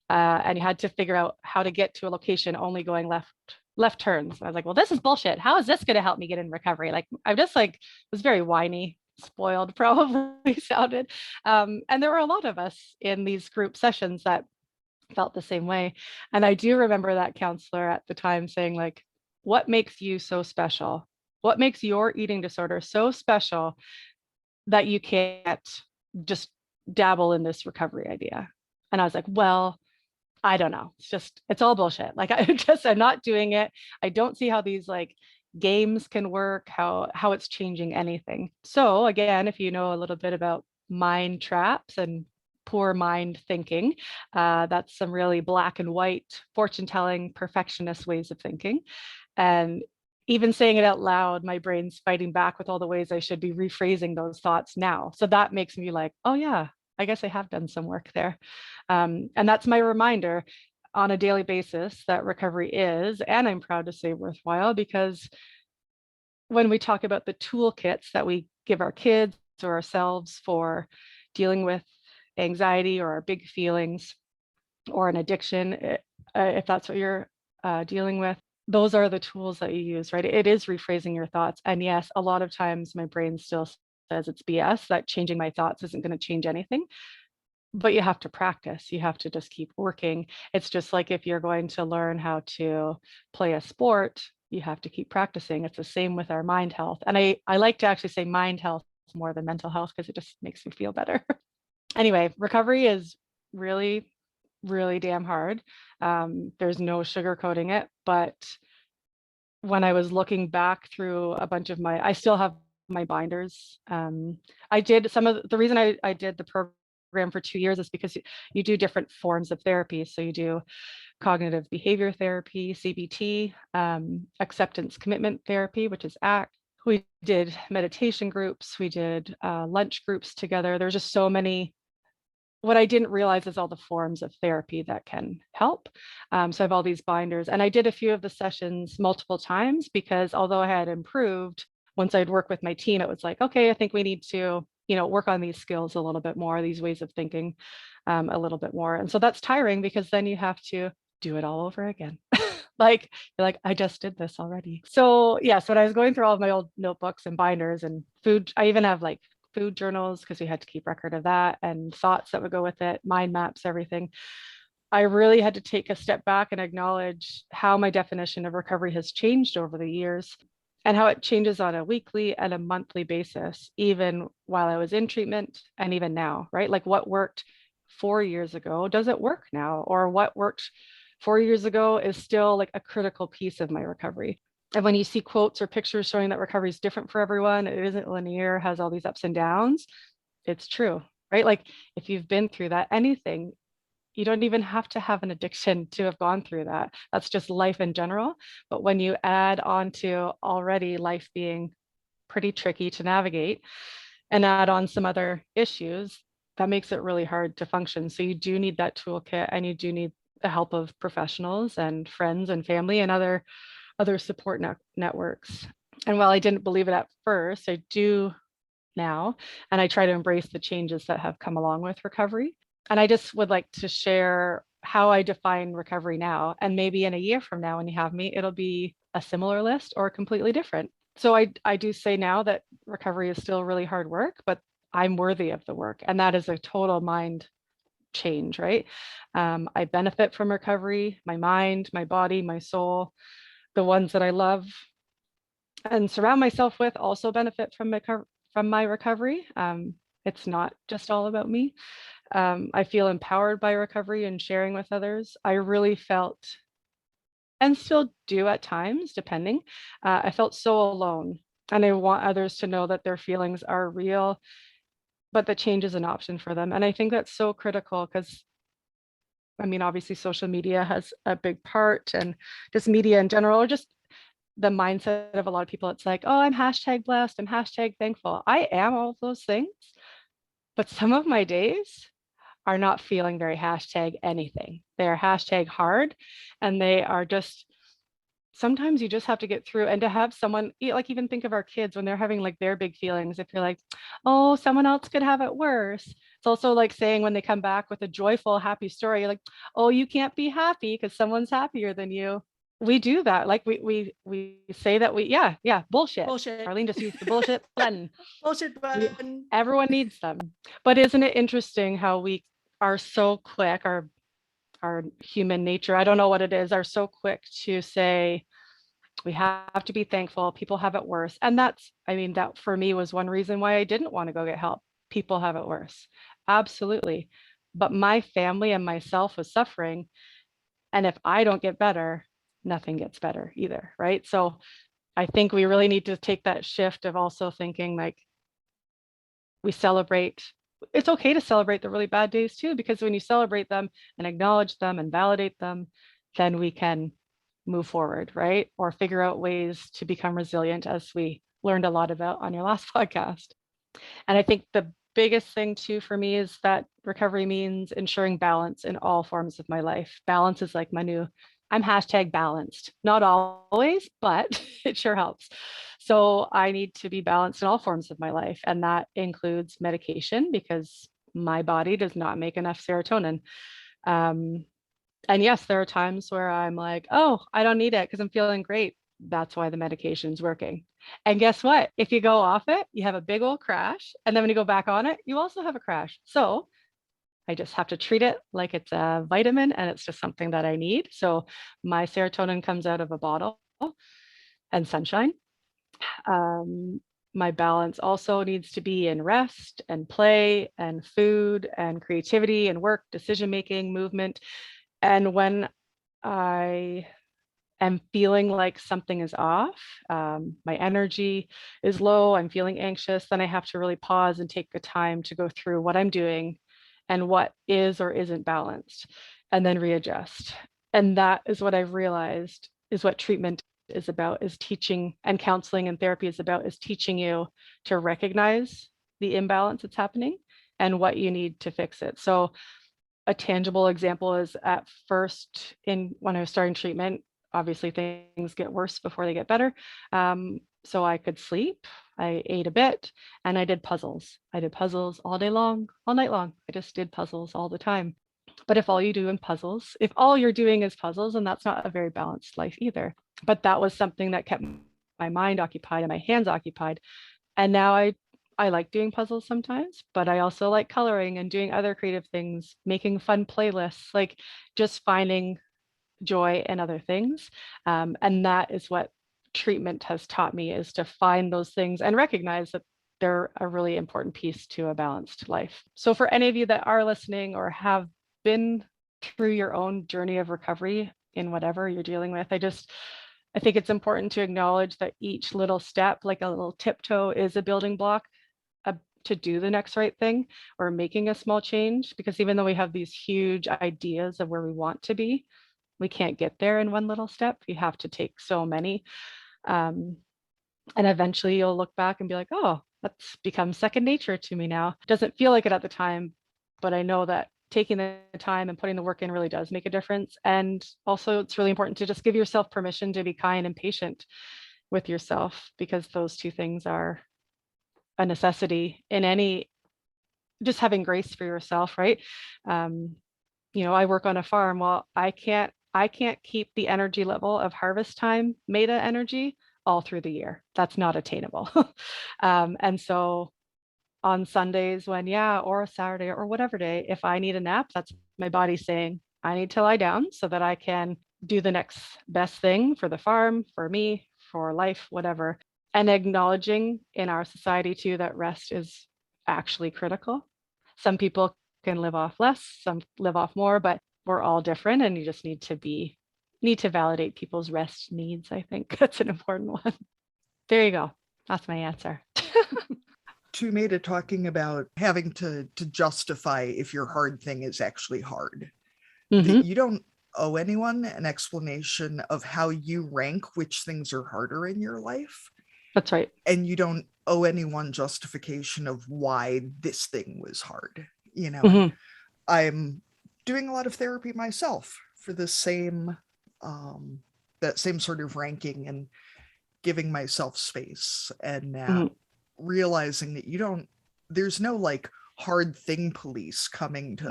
And you had to figure out how to get to a location only going left turns. I was like, well, this is bullshit. How is this going to help me get in recovery? Like, I'm just like, was very whiny, spoiled, probably sounded. And there were a lot of us in these group sessions that felt the same way. And I do remember that counselor at the time saying, like, what makes you so special? What makes your eating disorder so special that you can't just dabble in this recovery idea? And I was like, well, I don't know. It's all bullshit. Like, I'm not doing it. I don't see how these like games can work, how it's changing anything. So again, if you know a little bit about mind traps and poor mind thinking, that's some really black and white, fortune telling, perfectionist ways of thinking. And even saying it out loud, my brain's fighting back with all the ways I should be rephrasing those thoughts now. So that makes me like, oh yeah, I guess I have done some work there. And that's my reminder on a daily basis that recovery is, and I'm proud to say, worthwhile, because when we talk about the toolkits that we give our kids or ourselves for dealing with anxiety or our big feelings or an addiction, if that's what you're dealing with, those are the tools that you use, right? It is rephrasing your thoughts. And yes, a lot of times my brain still says it's BS, that changing my thoughts isn't going to change anything. But you have to practice. You have to just keep working. It's just like if you're going to learn how to play a sport, you have to keep practicing. It's the same with our mind health. And I like to actually say mind health more than mental health, because it just makes me feel better. Anyway, recovery is really, really damn hard. There's no sugarcoating it. But when I was looking back through a bunch of I still have my binders. I did some of the reason I did the program for 2 years is because you do different forms of therapy. So you do cognitive behavior therapy, CBT, acceptance commitment therapy, which is ACT. We did meditation groups. We did lunch groups together. There's just so many. What I didn't realize is all the forms of therapy that can help. So I have all these binders, and I did a few of the sessions multiple times, because although I had improved, once I'd work with my team, it was like, okay, I think we need to, work on these skills a little bit more, these ways of thinking a little bit more. And so that's tiring, because then you have to do it all over again. Like, you're like, I just did this already. So yeah, so when I was going through all of my old notebooks and binders and food, I even have like food journals, because we had to keep record of that, and thoughts that would go with it, mind maps, everything. I really had to take a step back and acknowledge how my definition of recovery has changed over the years, and how it changes on a weekly and a monthly basis, even while I was in treatment and even now, right? Like, what worked 4 years ago doesn't work now, or what worked 4 years ago is still like a critical piece of my recovery. And when you see quotes or pictures showing that recovery is different for everyone, it isn't linear, has all these ups and downs, it's true, right? Like, if you've been through that, anything, you don't even have to have an addiction to have gone through that. That's just life in general. But when you add on to already life being pretty tricky to navigate, and add on some other issues, that makes it really hard to function. So you do need that toolkit, and you do need the help of professionals and friends and family and other other support networks. And while I didn't believe it at first, I do now, and I try to embrace the changes that have come along with recovery. And I just would like to share how I define recovery now. And maybe in a year from now, when you have me, it'll be a similar list or completely different. So I do say now that recovery is still really hard work, but I'm worthy of the work. And that is a total mind change, right? I benefit from recovery, my mind, my body, my soul, the ones that I love and surround myself with also benefit from my recovery. It's not just all about me. I feel empowered by recovery and sharing with others. I really felt, and still do at times, depending, I felt so alone. And I want others to know that their feelings are real, but that change is an option for them. And I think that's so critical because, I mean, obviously social media has a big part, and just media in general, or just the mindset of a lot of people. It's like, oh, I'm hashtag blessed, I'm hashtag thankful. I am all of those things, but some of my days are not feeling very hashtag anything. They're hashtag hard, and they are just, sometimes you just have to get through. And to have someone, like, even think of our kids when they're having like their big feelings, if you're like, oh, someone else could have it worse. It's also like saying when they come back with a joyful, happy story, you're like, oh, you can't be happy because someone's happier than you. We do that. Like we say that bullshit. Arlene just used the bullshit button. Bullshit button. Everyone needs them. But isn't it interesting how we are so quick, our human nature, I don't know what it is, are so quick to say we have to be thankful, people have it worse. And that's, I mean, that for me was one reason why I didn't want to go get help. People have it worse. Absolutely. But my family and myself was suffering. And if I don't get better, nothing gets better either, right? So I think we really need to take that shift of also thinking like we celebrate. It's okay to celebrate the really bad days too, because when you celebrate them and acknowledge them and validate them, then we can move forward, right? Or figure out ways to become resilient, as we learned a lot about on your last podcast. And I think the biggest thing too for me is that recovery means ensuring balance in all forms of my life. Balance is like my new, I'm hashtag balanced, not always, but it sure helps. So I need to be balanced in all forms of my life. And that includes medication, because my body does not make enough serotonin. And yes, there are times where I'm like, oh, I don't need it because I'm feeling great. That's why the medication's working. And guess what? If you go off it, you have a big old crash. And then when you go back on it, you also have a crash. So I just have to treat it like it's a vitamin and it's just something that I need. So my serotonin comes out of a bottle and sunshine. My balance also needs to be in rest and play and food and creativity and work, decision-making, movement. And when I am feeling like something is off, my energy is low, I'm feeling anxious, then I have to really pause and take the time to go through what I'm doing and what is or isn't balanced, and then readjust. And that is what I've realized is what treatment is about, is teaching, and counseling and therapy is about, is teaching you to recognize the imbalance that's happening and what you need to fix it. So a tangible example is at first, when I was starting treatment, obviously things get worse before they get better. So I could sleep, I ate a bit, and I did puzzles. I did puzzles all day long, all night long. I just did puzzles all the time. But if all you do in puzzles, if all you're doing is puzzles, and that's not a very balanced life either. But that was something that kept my mind occupied and my hands occupied. And now I like doing puzzles sometimes, but I also like coloring and doing other creative things, making fun playlists, like just finding joy in other things. And that is what treatment has taught me, is to find those things and recognize that they're a really important piece to a balanced life. So for any of you that are listening or have been through your own journey of recovery in whatever you're dealing with, I think it's important to acknowledge that each little step, like a little tiptoe, is a building block to do the next right thing or making a small change. Because even though we have these huge ideas of where we want to be, we can't get there in one little step. You have to take so many. And eventually you'll look back and be like, oh, that's become second nature to me now. It doesn't feel like it at the time, but I know that taking the time and putting the work in really does make a difference. And also it's really important to just give yourself permission to be kind and patient with yourself, because those two things are a necessity in any, just having grace for yourself, right? I work on a farm. Well, I can't keep the energy level of harvest time, Maida energy, all through the year. That's not attainable. And so on Sundays or a Saturday or whatever day, if I need a nap, that's my body saying, I need to lie down so that I can do the next best thing for the farm, for me, for life, whatever. And acknowledging in our society too, that rest is actually critical. Some people can live off less, some live off more, but we're all different, and you just need to validate people's rest needs. I think that's an important one. There you go. That's my answer. To Maida, talking about having to justify if your hard thing is actually hard. That you don't owe anyone an explanation of how you rank which things are harder in your life. That's right. And you don't owe anyone justification of why this thing was hard. I'm doing a lot of therapy myself for the same that same sort of ranking, and giving myself space, and now realizing that there's no like hard thing police coming to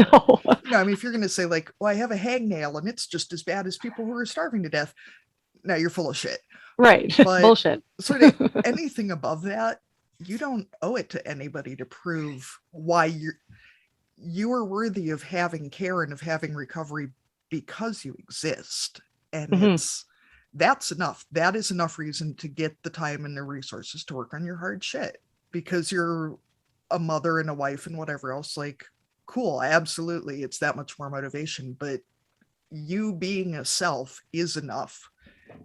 if you're going to say like, well, I have a hangnail and it's just as bad as people who are starving to death, now you're full of shit. Right. But bullshit. Sort of anything above that, you don't owe it to anybody to prove why you are worthy of having care and of having recovery because you exist. And that's enough. That is enough reason to get the time and the resources to work on your hard shit, because you're a mother and a wife and whatever else. Like, cool, absolutely, it's that much more motivation, but you being a self is enough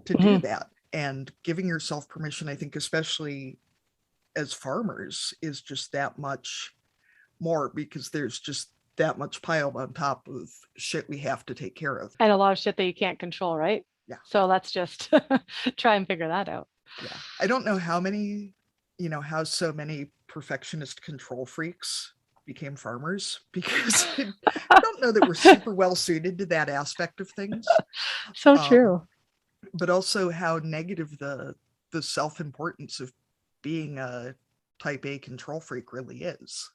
to do that. And giving yourself permission, I think, especially as farmers, is just that much more, because there's just that much piled on top of shit we have to take care of. And a lot of shit that you can't control, right? Yeah. So let's just try and figure that out. Yeah. I don't know how many, how so many perfectionist control freaks became farmers, because I don't know that we're super well suited to that aspect of things. So true. But also how negative the self-importance of being a type A control freak really is.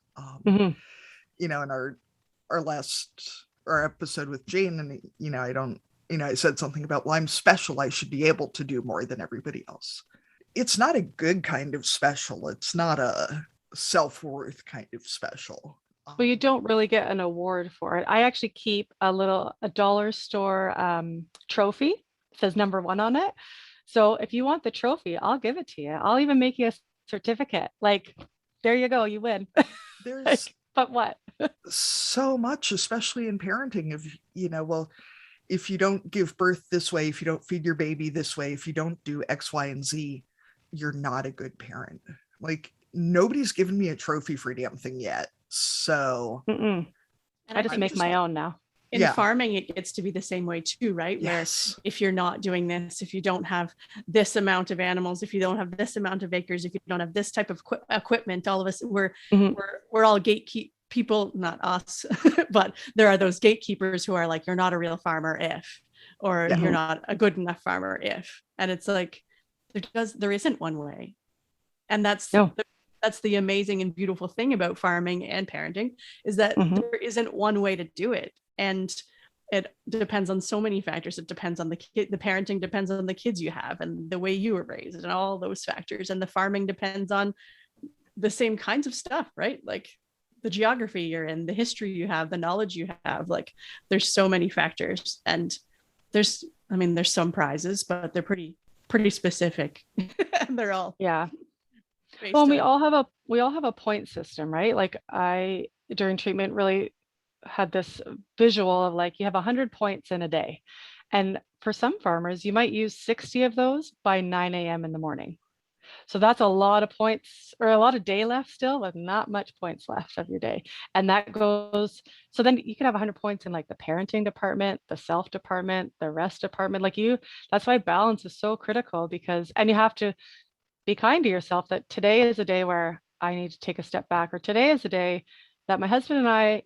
In our episode with Jane, and I said something about, well, I'm special, I should be able to do more than everybody else. It's not a good kind of special. It's not a self-worth kind of special. Well, you don't really get an award for it. I actually keep a dollar store trophy. It says number 1 on it. So if you want the trophy, I'll give it to you. I'll even make you a certificate. Like, there you go, you win. There's but what? So much, especially in parenting, of, if you don't give birth this way, if you don't feed your baby this way, if you don't do X, Y, and Z, you're not a good parent. Like, nobody's given me a trophy for a damn thing yet. So I just make my own now. In farming, it gets to be the same way too, right? Yes. Where if you're not doing this, if you don't have this amount of animals, if you don't have this amount of acres, if you don't have this type of equipment, all of us, we're all gatekeep people, not us, but there are those gatekeepers who are like, you're not a real farmer if, or you're not a good enough farmer if. And it's like, there isn't one way. And that's the amazing and beautiful thing about farming and parenting, is that there isn't one way to do it. And it depends on so many factors. It depends on the kid, the parenting depends on the kids you have and the way you were raised and all those factors. And the farming depends on the same kinds of stuff, right? Like the geography you're in, the history you have, the knowledge you have. Like, there's so many factors, and there's some prizes, but they're pretty specific. And they're all well, we all have a point system, right? Like, I during treatment really had this visual of, like, you have 100 points in a day, and for some farmers you might use 60 of those by 9 a.m. in the morning. So that's a lot of points, or a lot of day left still, with not much points left of your day. And that goes, so then you can have 100 points in like the parenting department, the self department, the rest department. That's why balance is so critical, and you have to be kind to yourself that today is a day where I need to take a step back, or today is a day that my husband and I,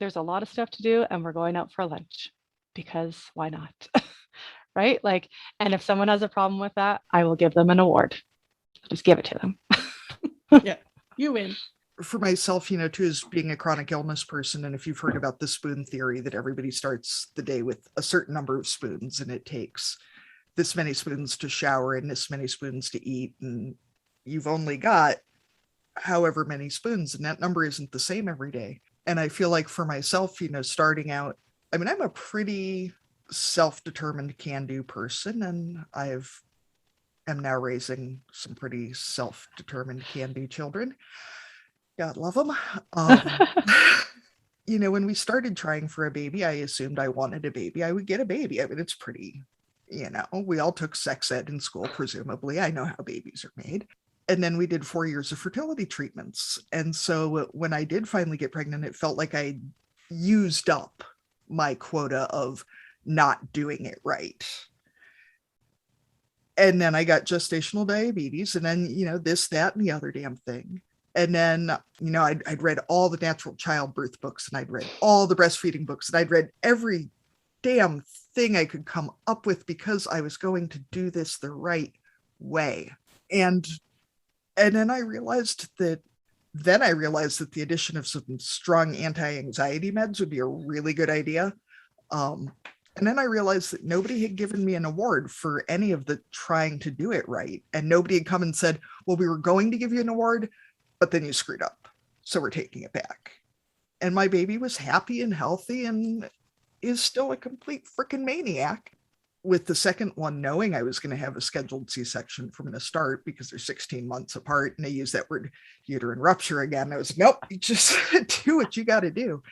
there's a lot of stuff to do and we're going out for lunch because why not? Right? Like, and if someone has a problem with that, I will give them an award. Just give it to them. Yeah, you win. For myself, you know, too, as being a chronic illness person, and if you've heard about the spoon theory, that everybody starts the day with a certain number of spoons, and it takes this many spoons to shower and this many spoons to eat, and you've only got however many spoons, and that number isn't the same every day. And I feel like for myself, you know, starting out, I mean, I'm a pretty self-determined can-do person, and am now raising some pretty self-determined can-do children. God love them. You know, when we started trying for a baby, I assumed I wanted a baby. I would get a baby. I mean, it's pretty, you know, we all took sex ed in school, presumably. I know how babies are made. And then we did 4 years of fertility treatments. And so when I did finally get pregnant, it felt like I used up my quota of not doing it right. And then I got gestational diabetes, and then, you know, this, that, and the other damn thing. And then, you know, I'd read all the natural childbirth books, and I'd read all the breastfeeding books, and I'd read every damn thing I could come up with because I was going to do this the right way. And then I realized that the addition of some strong anti-anxiety meds would be a really good idea. And then I realized that nobody had given me an award for any of the trying to do it right. And nobody had come and said, well, we were going to give you an award, but then you screwed up, so we're taking it back. And my baby was happy and healthy and is still a complete freaking maniac. With the second one, knowing I was going to have a scheduled C-section from the start because they're 16 months apart, and they use that word uterine rupture again. I was like, nope, you just do what you got to do.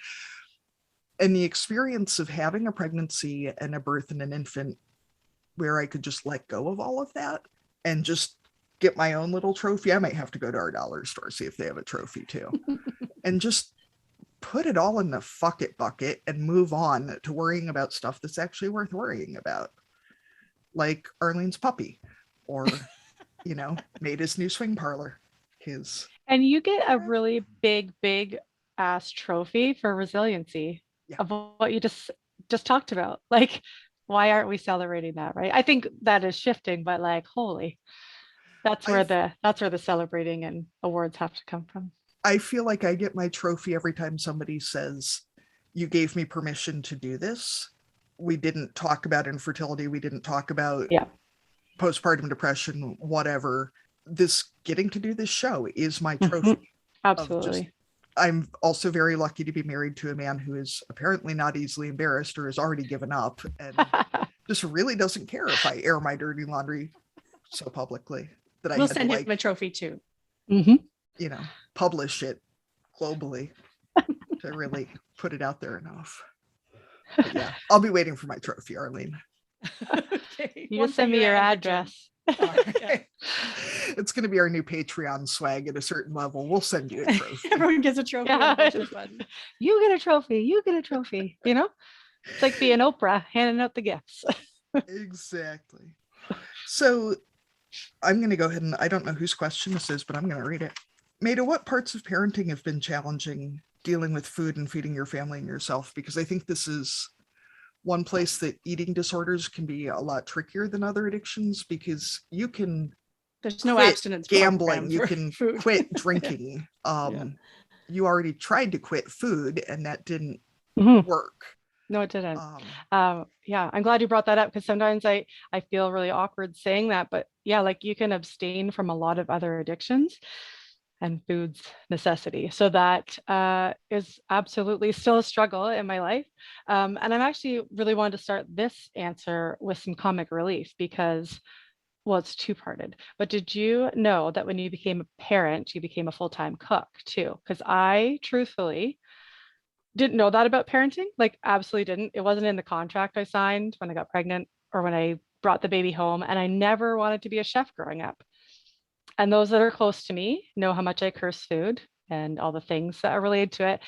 And the experience of having a pregnancy and a birth and an infant where I could just let go of all of that and just get my own little trophy. I might have to go to our dollar store, see if they have a trophy too, and just put it all in the fuck it bucket and move on to worrying about stuff that's actually worth worrying about. Like Arlene's puppy, or, you know, Maida's new swing parlor. And you get a really big ass trophy for resiliency of what you just talked about. Like, why aren't we celebrating that, right? I think that is shifting, but like, holy, that's where the celebrating and awards have to come from. I feel like I get my trophy every time somebody says, you gave me permission to do this. We didn't talk about infertility. We didn't talk about postpartum depression, whatever. This getting to do this show is my trophy. Absolutely. I'm also very lucky to be married to a man who is apparently not easily embarrassed or has already given up and just really doesn't care if I air my dirty laundry so publicly that we'll send him a trophy too. Mm-hmm. You know, publish it globally to really put it out there enough. But yeah, I'll be waiting for my trophy, Arlene. Okay. You just send me your address. Right. It's going to be our new Patreon swag at a certain level. We'll send you a trophy. Everyone gets a trophy. Yeah. You get a trophy. You get a trophy. You know, it's like being Oprah handing out the gifts. Exactly. So I'm going to go ahead and I don't know whose question this is, but I'm going to read it. Maida, what parts of parenting have been challenging dealing with food and feeding your family and yourself? Because I think this is one place that eating disorders can be a lot trickier than other addictions, because you can there's no abstinence gambling, you can food. quit drinking. You already tried to quit food and that didn't work. No, it didn't. Yeah, I'm glad you brought that up, because sometimes I feel really awkward saying that, but yeah, like you can abstain from a lot of other addictions and food's necessity. So that is absolutely still a struggle in my life. And I'm actually really wanted to start this answer with some comic relief because, well, it's two-parted. But did you know that when you became a parent, you became a full-time cook too? Because I truthfully didn't know that about parenting, like absolutely didn't. It wasn't in the contract I signed when I got pregnant or when I brought the baby home. And I never wanted to be a chef growing up. And those that are close to me know how much I curse food and all the things that are related to it.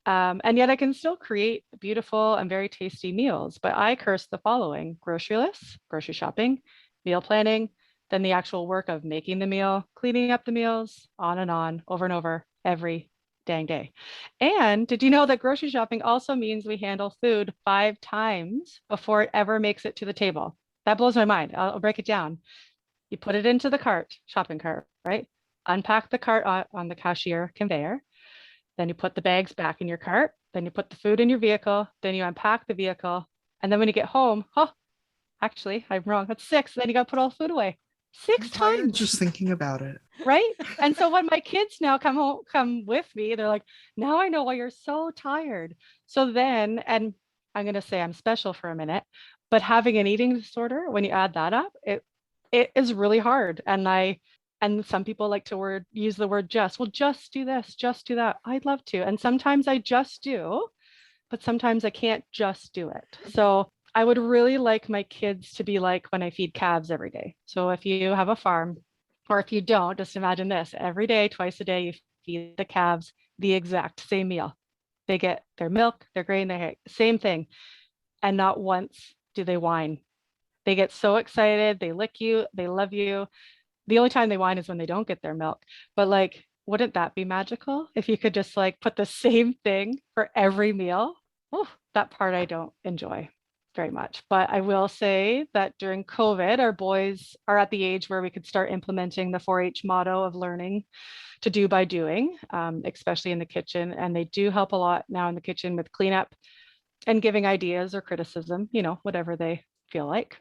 And yet I can still create beautiful and very tasty meals, but I curse the following: grocery lists, grocery shopping, meal planning, then the actual work of making the meal, cleaning up the meals, on and on, over and over every dang day. And did you know that grocery shopping also means we handle food 5 times before it ever makes it to the table? That blows my mind. I'll break it down. You put it into the cart, shopping cart, right? Unpack the cart on the cashier conveyor. Then you put the bags back in your cart. Then you put the food in your vehicle. Then you unpack the vehicle. And then when you get home, oh, actually, I'm wrong. That's 6. Then you got to put all the food away. 6 times. Just thinking about it. Right. And so when my kids now come with me, they're like, now I know why you're so tired. So then, and I'm going to say I'm special for a minute, but having an eating disorder, when you add that up, it is really hard. And some people like to use the word just, well, just do this, just do that. I'd love to. And sometimes I just do, but sometimes I can't just do it. So I would really like my kids to be like when I feed calves every day. So if you have a farm, or if you don't, just imagine this, every day, twice a day, you feed the calves the exact same meal. They get their milk, their grain, their hay, same thing. And not once do they whine. They get so excited, they lick you, they love you. The only time they whine is when they don't get their milk. But like, wouldn't that be magical if you could just like put the same thing for every meal? Oh, that part I don't enjoy very much. But I will say that during COVID, our boys are at the age where we could start implementing the 4-H motto of learning to do by doing, especially in the kitchen. And they do help a lot now in the kitchen with cleanup and giving ideas or criticism, whatever they feel like.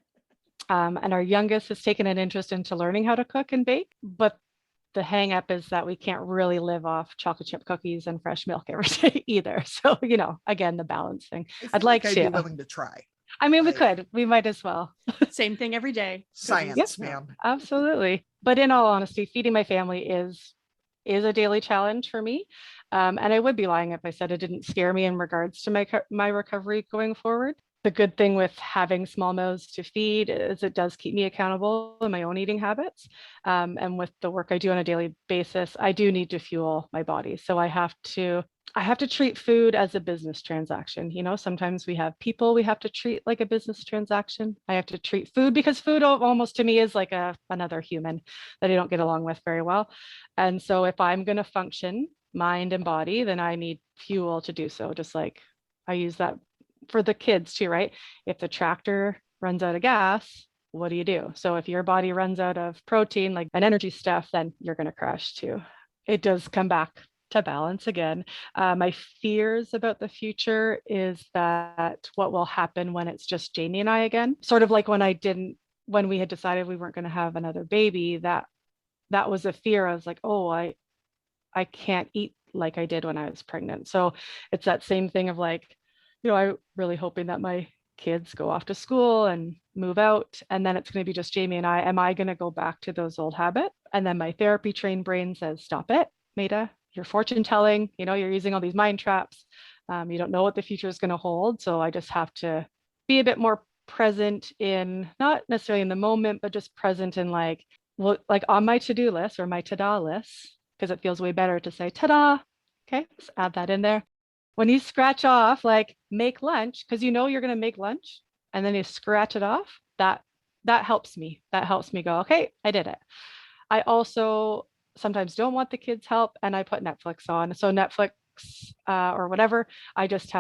And our youngest has taken an interest into learning how to cook and bake, but the hang up is that we can't really live off chocolate chip cookies and fresh milk every day either. So, again, the balance thing. I'd like I'd to. be willing to try. I mean, we could. We might as well. Same thing every day. Science, man. Absolutely. But in all honesty, feeding my family is a daily challenge for me. And I would be lying if I said it didn't scare me in regards to my recovery going forward. The good thing with having small mouths to feed is it does keep me accountable in my own eating habits. And with the work I do on a daily basis, I do need to fuel my body. So I have to treat food as a business transaction. Sometimes we have people we have to treat like a business transaction. I have to treat food because food almost to me is like another human that I don't get along with very well. And so if I'm going to function mind and body, then I need fuel to do so. Just like I use that for the kids too, right? If the tractor runs out of gas, what do you do? So if your body runs out of protein, like an energy stuff, then you're going to crash too. It does come back to balance again. My fears about the future is that what will happen when it's just Jamie and I again, sort of like when we had decided we weren't going to have another baby, that was a fear. I was like, oh, I can't eat like I did when I was pregnant. So it's that same thing of like, I'm really hoping that my kids go off to school and move out, and then it's going to be just Jamie and I. Am I going to go back to those old habits? And then my therapy trained brain says, stop it, Maida, you're fortune telling, you're using all these mind traps. You don't know what the future is going to hold. So I just have to be a bit more present in, not necessarily in the moment, but just present in like on my to-do list or my ta-da list, because it feels way better to say ta-da. Okay, let's add that in there. When you scratch off, like make lunch, because you're going to make lunch, and then you scratch it off, that helps me. That helps me go, okay, I did it. I also sometimes don't want the kids' help, and I put Netflix on. So Netflix or whatever, I just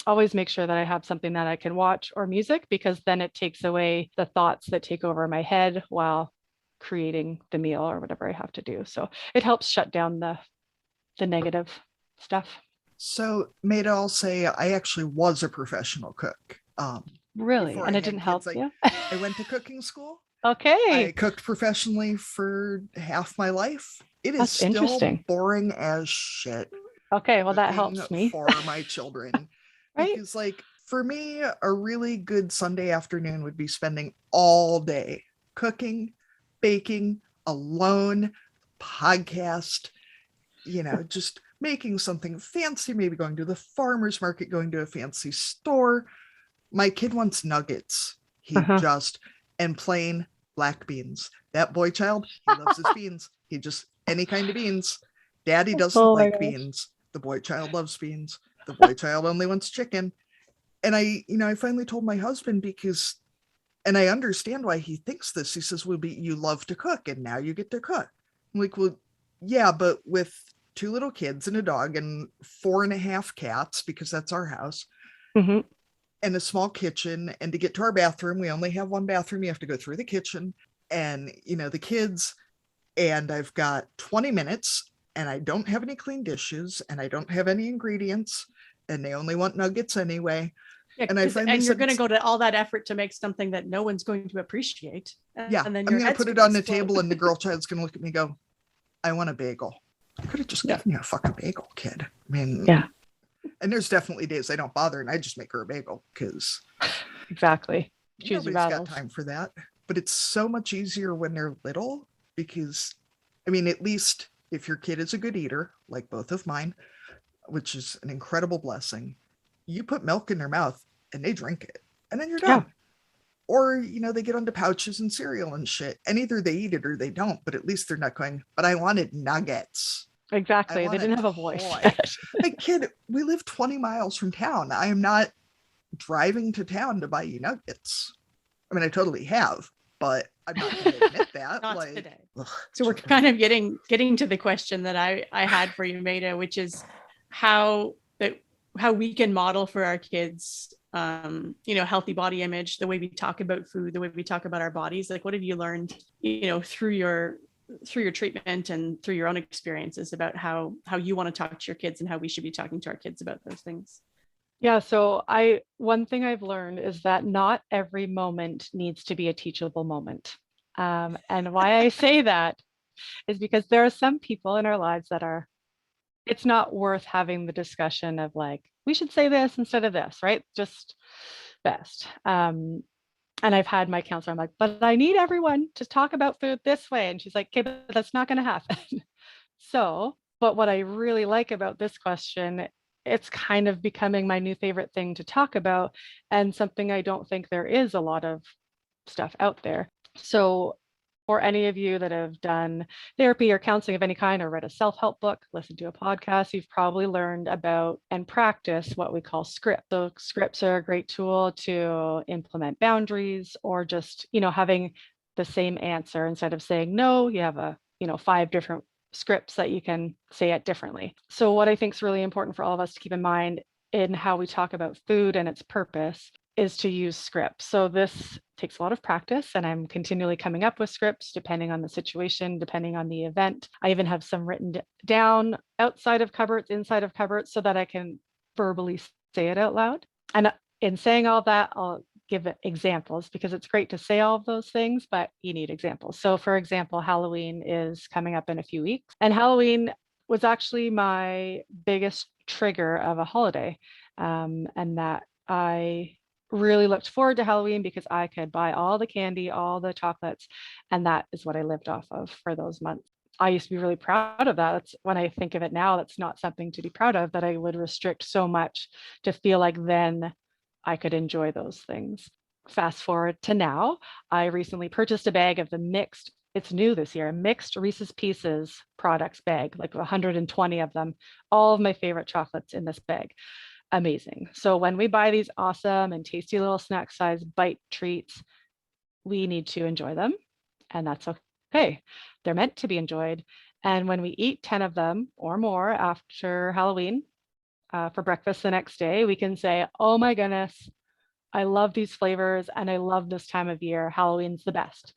always make sure that I have something that I can watch or music, because then it takes away the thoughts that take over my head while creating the meal or whatever I have to do. So it helps shut down the negative stuff. So Maida, I'll say I actually was a professional cook. Really? And it didn't help you? I went to cooking school. Okay. I cooked professionally for half my life. It is still boring as shit. Okay, well that helps me. For my children. Right? Because like for me, a really good Sunday afternoon would be spending all day cooking, baking, alone, podcast, just making something fancy, maybe going to the farmer's market, going to a fancy store. My kid wants nuggets. And plain black beans. That boy child, he loves his beans. He just, any kind of beans. Daddy doesn't like beans. The boy child loves beans. The boy child only wants chicken. And I finally told my husband and I understand why he thinks this. He says, well, you love to cook and now you get to cook. I'm like, well, yeah, but with 2 little kids and a dog and 4.5 cats, because that's our house, Mm-hmm. and a small kitchen. And to get to our bathroom, we only have one bathroom. You have to go through the kitchen and, the kids. And I've got 20 minutes and I don't have any clean dishes and I don't have any ingredients, and they only want nuggets anyway. Yeah, and I finally you're said, going to go to all that effort to make something that no one's going to appreciate. yeah, and then I'm your going to head's put it gonna on the explode. table and the girl child's going to look at me and go, I want a bagel. You could have just given me a fucking bagel, kid. I mean, Yeah. And there's definitely days I don't bother and I just make her a bagel because Exactly. Choose your nobody's got battles. time for that. But it's so much easier when they're little because, I mean, at least if your kid is a good eater, like both of mine, which is an incredible blessing, you put milk in their mouth and they drink it and then you're done. Yeah. Or, they get onto pouches and cereal and shit, and either they eat it or they don't, but at least they're not going, but I wanted nuggets. Exactly. They didn't have a voice. Like, kid, we live 20 miles from town. I am not driving to town to buy you nuggets. I mean, I totally have, but I'm not going to admit that. Not like, today. Ugh, So we're kind of getting to the question that I had for you, Maida, which is how we can model for our kids, healthy body image, the way we talk about food, the way we talk about our bodies. Like, what have you learned, through your treatment and through your own experiences about how you want to talk to your kids and how we should be talking to our kids about those things? Yeah, so one thing I've learned is that not every moment needs to be a teachable moment. And why I say that is because there are some people in our lives that it's not worth having the discussion of like, we should say this instead of this, right? Just best. And I've had my counselor, I'm like, but I need everyone to talk about food this way. And she's like, okay, but that's not going to happen. But what I really like about this question, it's kind of becoming my new favorite thing to talk about, and something I don't think there is a lot of stuff out there. So for any of you that have done therapy or counseling of any kind, or read a self-help book, listened to a podcast, you've probably learned about and practice what we call scripts. So scripts are a great tool to implement boundaries, or just, having the same answer. Instead of saying no, you have 5 different scripts that you can say it differently. So what I think is really important for all of us to keep in mind in how we talk about food and its purpose is to use scripts. So this takes a lot of practice, and I'm continually coming up with scripts depending on the situation, depending on the event. I even have some written down outside of cupboards, inside of cupboards, so that I can verbally say it out loud. And in saying all that, I'll give examples, because it's great to say all of those things, but you need examples. So for example, Halloween is coming up in a few weeks, and Halloween was actually my biggest trigger of a holiday, and that I really looked forward to Halloween because I could buy all the candy, all the chocolates, and that is what I lived off of for those months. I used to be really proud of that. That's, when I think of it now, that's not something to be proud of, that I would restrict so much to feel like then I could enjoy those things. Fast forward to now, I recently purchased a bag of the mixed, it's new this year, mixed Reese's Pieces products bag, like 120 of them, all of my favorite chocolates in this bag. Amazing. So when we buy these awesome and tasty little snack size bite treats, we need to enjoy them, and that's okay. They're meant to be enjoyed. And when we eat 10 of them or more after Halloween for breakfast the next day, we can say, oh my goodness, I love these flavors and I love this time of year. Halloween's the best.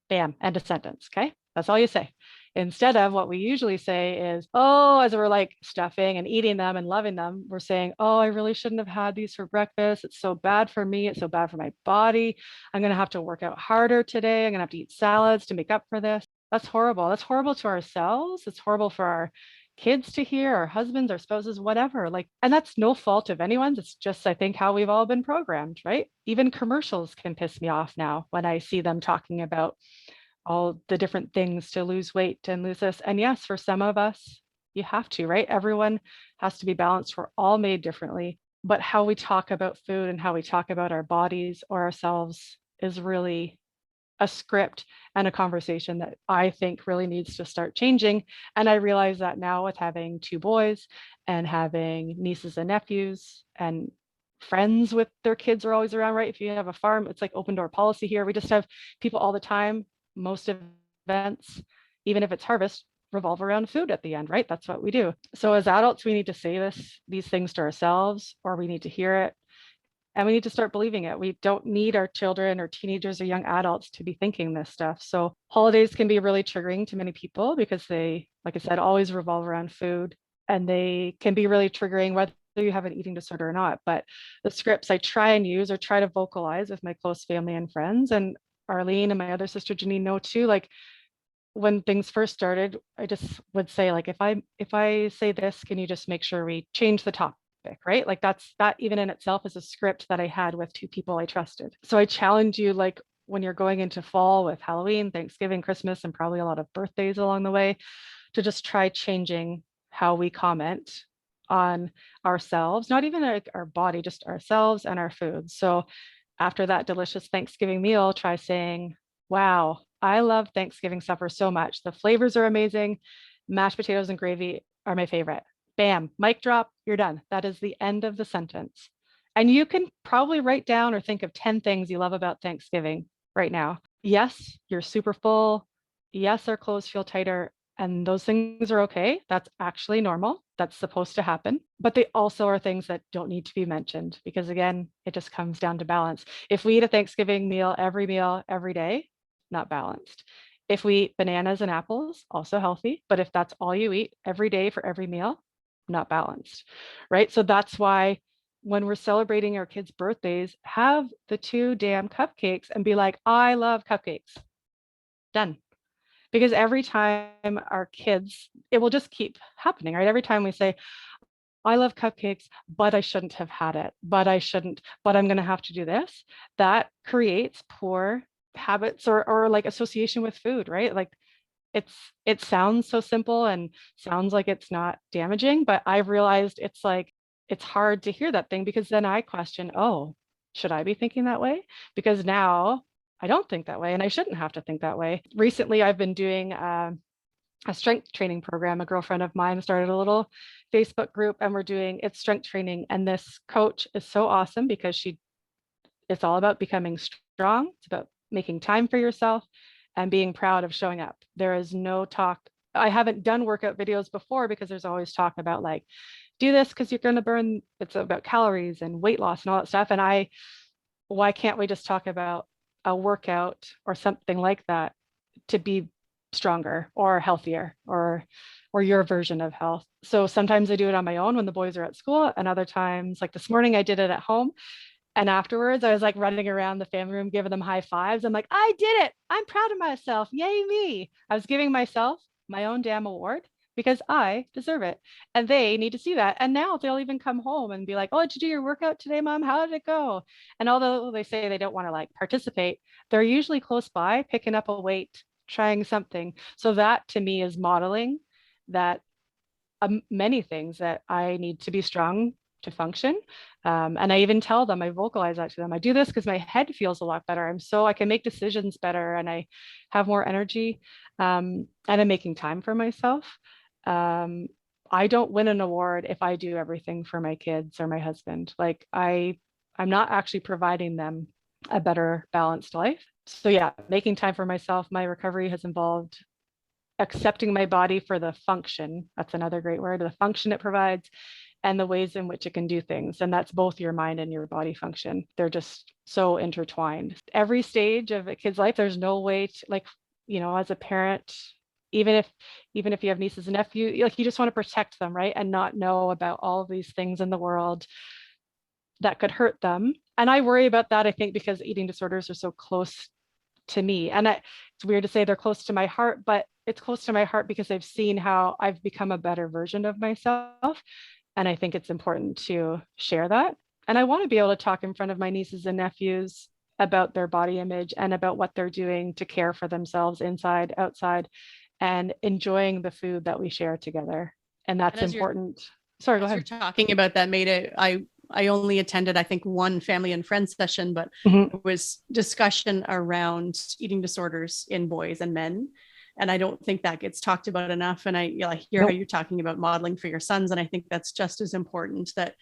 Bam, end of sentence. Okay, that's all you say. Instead of what we usually say is, oh, as we're like stuffing and eating them and loving them, we're saying, oh, I really shouldn't have had these for breakfast. It's so bad for me. It's so bad for my body. I'm going to have to work out harder today. I'm going to have to eat salads to make up for this. That's horrible. That's horrible to ourselves. It's horrible for our kids to hear, our husbands, our spouses, whatever. Like, and that's no fault of anyone's. It's just, I think, how we've all been programmed, right? Even commercials can piss me off now when I see them talking about all the different things to lose weight and lose this. And yes, for some of us, you have to, right? Everyone has to be balanced. We're all made differently, but how we talk about food and how we talk about our bodies or ourselves is really a script and a conversation that I think really needs to start changing. And I realize that now with having 2 boys and having nieces and nephews and friends with their kids are always around, right? If you have a farm, it's like open door policy here. We just have people all the time, most events, even if it's harvest, revolve around food at the end, right? That's what we do. So as adults, we need to say these things to ourselves, or we need to hear it. And we need to start believing it. We don't need our children or teenagers or young adults to be thinking this stuff. So holidays can be really triggering to many people because they, like I said, always revolve around food, and they can be really triggering whether you have an eating disorder or not. But the scripts I try and use or try to vocalize with my close family and friends, and Arlene and my other sister Janine know too, like when things first started, I just would say, like, if I say this, can you just make sure we change the topic? Right? Like that even in itself is a script that I had with two people I trusted. So I challenge you, like when you're going into fall with Halloween, Thanksgiving, Christmas, and probably a lot of birthdays along the way, to just try changing how we comment on ourselves, not even like our body, just ourselves and our food. So after that delicious Thanksgiving meal, try saying, wow, I love Thanksgiving supper so much. The flavors are amazing. Mashed potatoes and gravy are my favorite. Bam, mic drop, you're done. That is the end of the sentence. And you can probably write down or think of 10 things you love about Thanksgiving right now. Yes, you're super full. Yes, our clothes feel tighter. And those things are okay. That's actually normal. That's supposed to happen. But they also are things that don't need to be mentioned because, again, it just comes down to balance. If we eat a Thanksgiving meal every day, not balanced. If we eat bananas and apples, also healthy. But if that's all you eat every day for every meal, not balanced, right? So that's why when we're celebrating our kids' birthdays, have the 2 damn cupcakes and be like, I love cupcakes. Done. Because every time our kids, it will just keep happening, right? Every time we say, I love cupcakes, but I shouldn't have had it, but I'm going to have to do this. That creates poor habits or like association with food, right? Like it sounds so simple and sounds like it's not damaging, but I've realized it's like, it's hard to hear that thing because then I question, oh, should I be thinking that way? Because now I don't think that way and I shouldn't have to think that way. Recently, I've been doing a strength training program. A girlfriend of mine started a little Facebook group and we're doing it's strength training. And this coach is so awesome because it's all about becoming strong. It's about making time for yourself and being proud of showing up. There is no talk. I haven't done workout videos before because there's always talk about like, do this because you're going to burn, it's about calories and weight loss and all that stuff. And why can't we just talk about a workout or something like that to be stronger or healthier or your version of health? So sometimes I do it on my own when the boys are at school, and other times, like this morning, I did it at home. And afterwards, I was like running around the family room, giving them high fives. I'm like, I did it. I'm proud of myself. Yay, me. I was giving myself my own damn award because I deserve it. And they need to see that. And now they'll even come home and be like, oh, did you do your workout today, Mom? How did it go? And although they say they don't want to like participate, they're usually close by, picking up a weight, trying something. So that to me is modeling that many things that I need to be strong to function. And I even tell them, I vocalize that to them. I do this because my head feels a lot better. I can make decisions better and I have more energy, and I'm making time for myself. I don't win an award if I do everything for my kids or my husband. Like I'm not actually providing them a better balanced life. So yeah, making time for myself. My recovery has involved accepting my body for the function. That's another great word, the function it provides and the ways in which it can do things. And that's both your mind and your body function. They're just so intertwined. Every stage of a kid's life, there's no way to, like, as a parent, even if you have nieces and nephews, like you just want to protect them, right? And not know about all of these things in the world that could hurt them. And I worry about that, I think, because eating disorders are so close to me. And it's weird to say they're close to my heart, but it's close to my heart because I've seen how I've become a better version of myself. And I think it's important to share that. And I want to be able to talk in front of my nieces and nephews about their body image and about what they're doing to care for themselves inside, outside, and enjoying the food that we share together. And that's important. Sorry, go ahead. You're talking about that, Maida. I only attended, I think, one family and friends session, but it was discussion around eating disorders in boys and men. And I don't think that gets talked about enough. And I hear how you're talking about modeling for your sons. And I think that's just as important that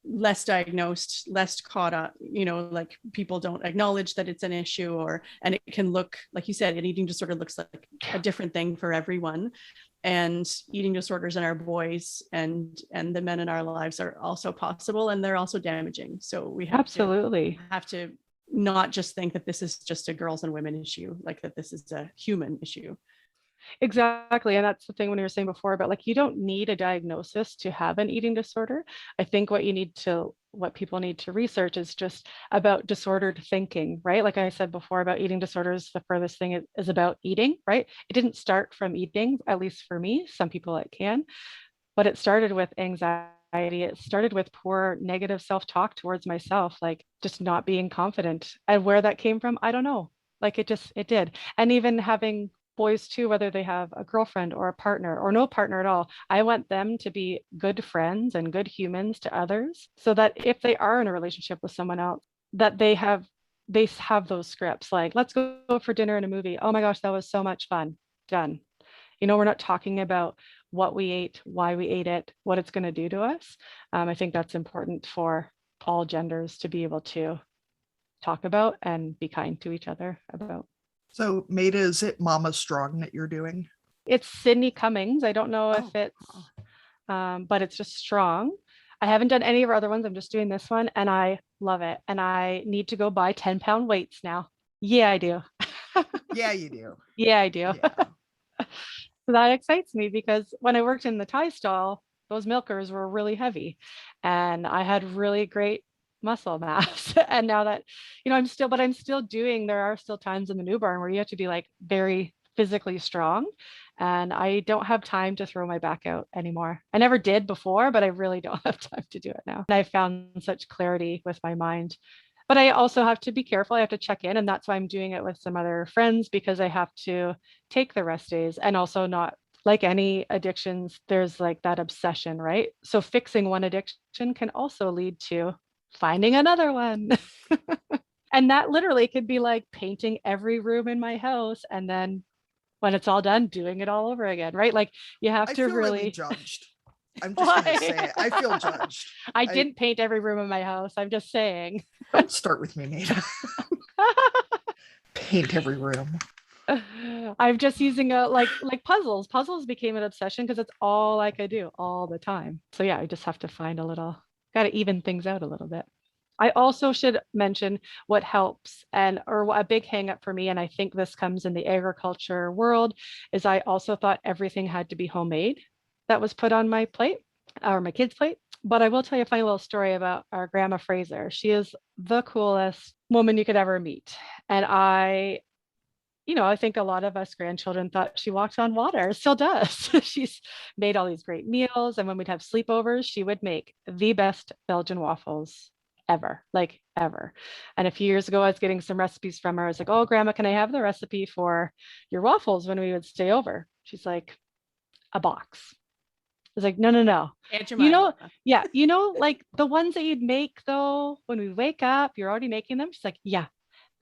less diagnosed, less caught up, like people don't acknowledge that it's an issue, and it can look, like you said, an eating disorder looks like a different thing for everyone. And eating disorders in our boys and the men in our lives are also possible, and they're also damaging. So we have to not just think that this is just a girls and women issue, like that this is a human issue. Exactly. And that's the thing when you were saying before about like, you don't need a diagnosis to have an eating disorder. I think what people need to research is just about disordered thinking, right? Like I said before about eating disorders, the furthest thing is about eating, right? It didn't start from eating, at least for me. Some people it can, but it started with anxiety. It started with poor negative self-talk towards myself, like just not being confident. And where that came from, I don't know. Like it did. And even having boys too, whether they have a girlfriend or a partner or no partner at all, I want them to be good friends and good humans to others, so that if they are in a relationship with someone else, that they have those scripts, like, let's go for dinner and a movie. Oh my gosh, that was so much fun. Done. We're not talking about what we ate, why we ate it, what it's going to do to us. I think that's important for all genders to be able to talk about and be kind to each other about. So Maida, is it Mama Strong that you're doing? It's Sydney Cummings. I don't know if it's, but it's just Strong. I haven't done any of our other ones. I'm just doing this one and I love it. And I need to go buy 10-pound weights now. Yeah, I do. Yeah, you do. Yeah, I do. Yeah. So that excites me because when I worked in the Thai stall, those milkers were really heavy and I had really great muscle mass. And now that, I'm still doing, there are still times in the newborn where you have to be like very physically strong. And I don't have time to throw my back out anymore. I never did before, but I really don't have time to do it now. And I found such clarity with my mind. But I also have to be careful. I have to check in. And that's why I'm doing it with some other friends, because I have to take the rest days, and also not, like any addictions, there's like that obsession, right? So fixing one addiction can also lead to finding another one. And that literally could be like painting every room in my house, and then when it's all done, doing it all over again, right? Like you have to really judged. I'm just going to say it. I feel judged. I didn't paint every room in my house. I'm just saying. Don't start with me, Maida. Paint every room. I'm just using like puzzles. Puzzles became an obsession because it's all I could do all the time. So yeah, I just have to find got to even things out a little bit. I also should mention what helps or a big hang up for me, and I think this comes in the agriculture world, is I also thought everything had to be homemade that was put on my plate or my kids' plate. But I will tell you a funny little story about our grandma Fraser. She is the coolest woman you could ever meet. And I think a lot of us grandchildren thought she walked on water, still does. She's made all these great meals. And when we'd have sleepovers, she would make the best Belgian waffles ever. And a few years ago, I was getting some recipes from her. I was like, oh, Grandma, can I have the recipe for your waffles when we would stay over? She's like, a box. I was like, no. Like the ones that you'd make though, when we wake up, you're already making them. She's like, yeah,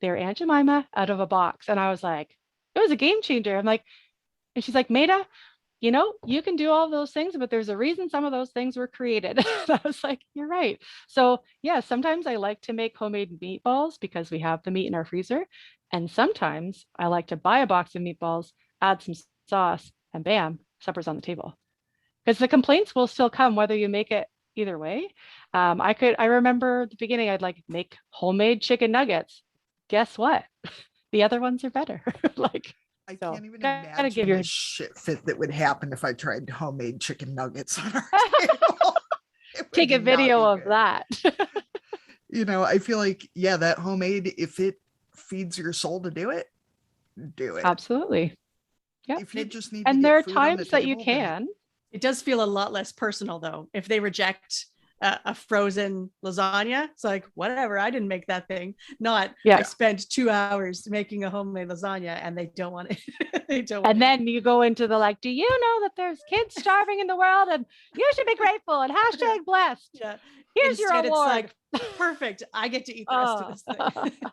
they're Aunt Jemima out of a box. And I was like, it was a game changer. I'm like, and she's like, Maida, you can do all those things, but there's a reason some of those things were created. I was like, you're right. So yeah, sometimes I like to make homemade meatballs because we have the meat in our freezer. And sometimes I like to buy a box of meatballs, add some sauce, and bam, supper's on the table. Because the complaints will still come whether you make it either way. I remember at the beginning, I'd like make homemade chicken nuggets. Guess what? The other ones are better. I can't even imagine the shit fit that would happen if I tried homemade chicken nuggets on our table. Take a video of that. I feel like, yeah, that homemade, if it feeds your soul to do it, do it. Absolutely. Yeah. If you just need and there are times that you can. It does feel a lot less personal though. If they reject a frozen lasagna, it's like, whatever, I didn't make that thing. I spent 2 hours making a homemade lasagna and they don't want it. And then you go into the do you know that there's kids starving in the world and you should be grateful and hashtag blessed. Yeah. Here's Instead, your award. It's like, perfect. I get to eat the rest of this thing.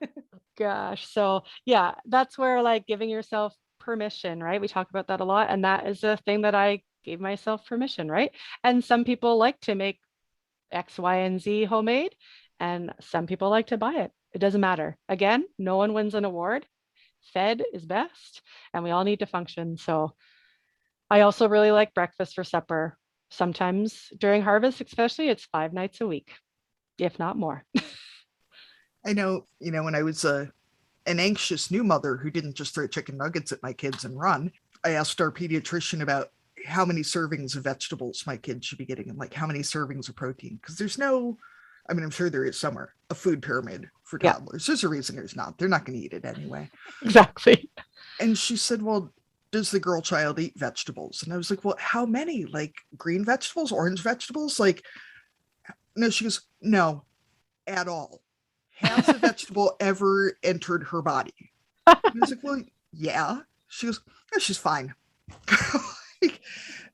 Gosh. So yeah, that's where giving yourself permission, right? We talk about that a lot. And that is a thing that I gave myself permission, right? And some people like to make X, Y, and Z homemade. And some people like to buy it. It doesn't matter. Again, no one wins an award. Fed is best, and we all need to function. So I also really like breakfast for supper. Sometimes during harvest, especially, it's 5 nights a week, if not more. I know, when I was an anxious new mother who didn't just throw chicken nuggets at my kids and run, I asked our pediatrician about how many servings of vegetables my kids should be getting and like how many servings of protein. Because there's no, I mean, I'm sure there is somewhere a food pyramid for toddlers. There's a reason there's not. They're not going to eat it anyway. Exactly. And she said, well, does the girl child eat vegetables? And I was like, well, how many? Like green vegetables, orange vegetables? Like, no, she goes, no, at all. Has a vegetable ever entered her body? And I was like, well, yeah. She goes, no, she's fine. Like,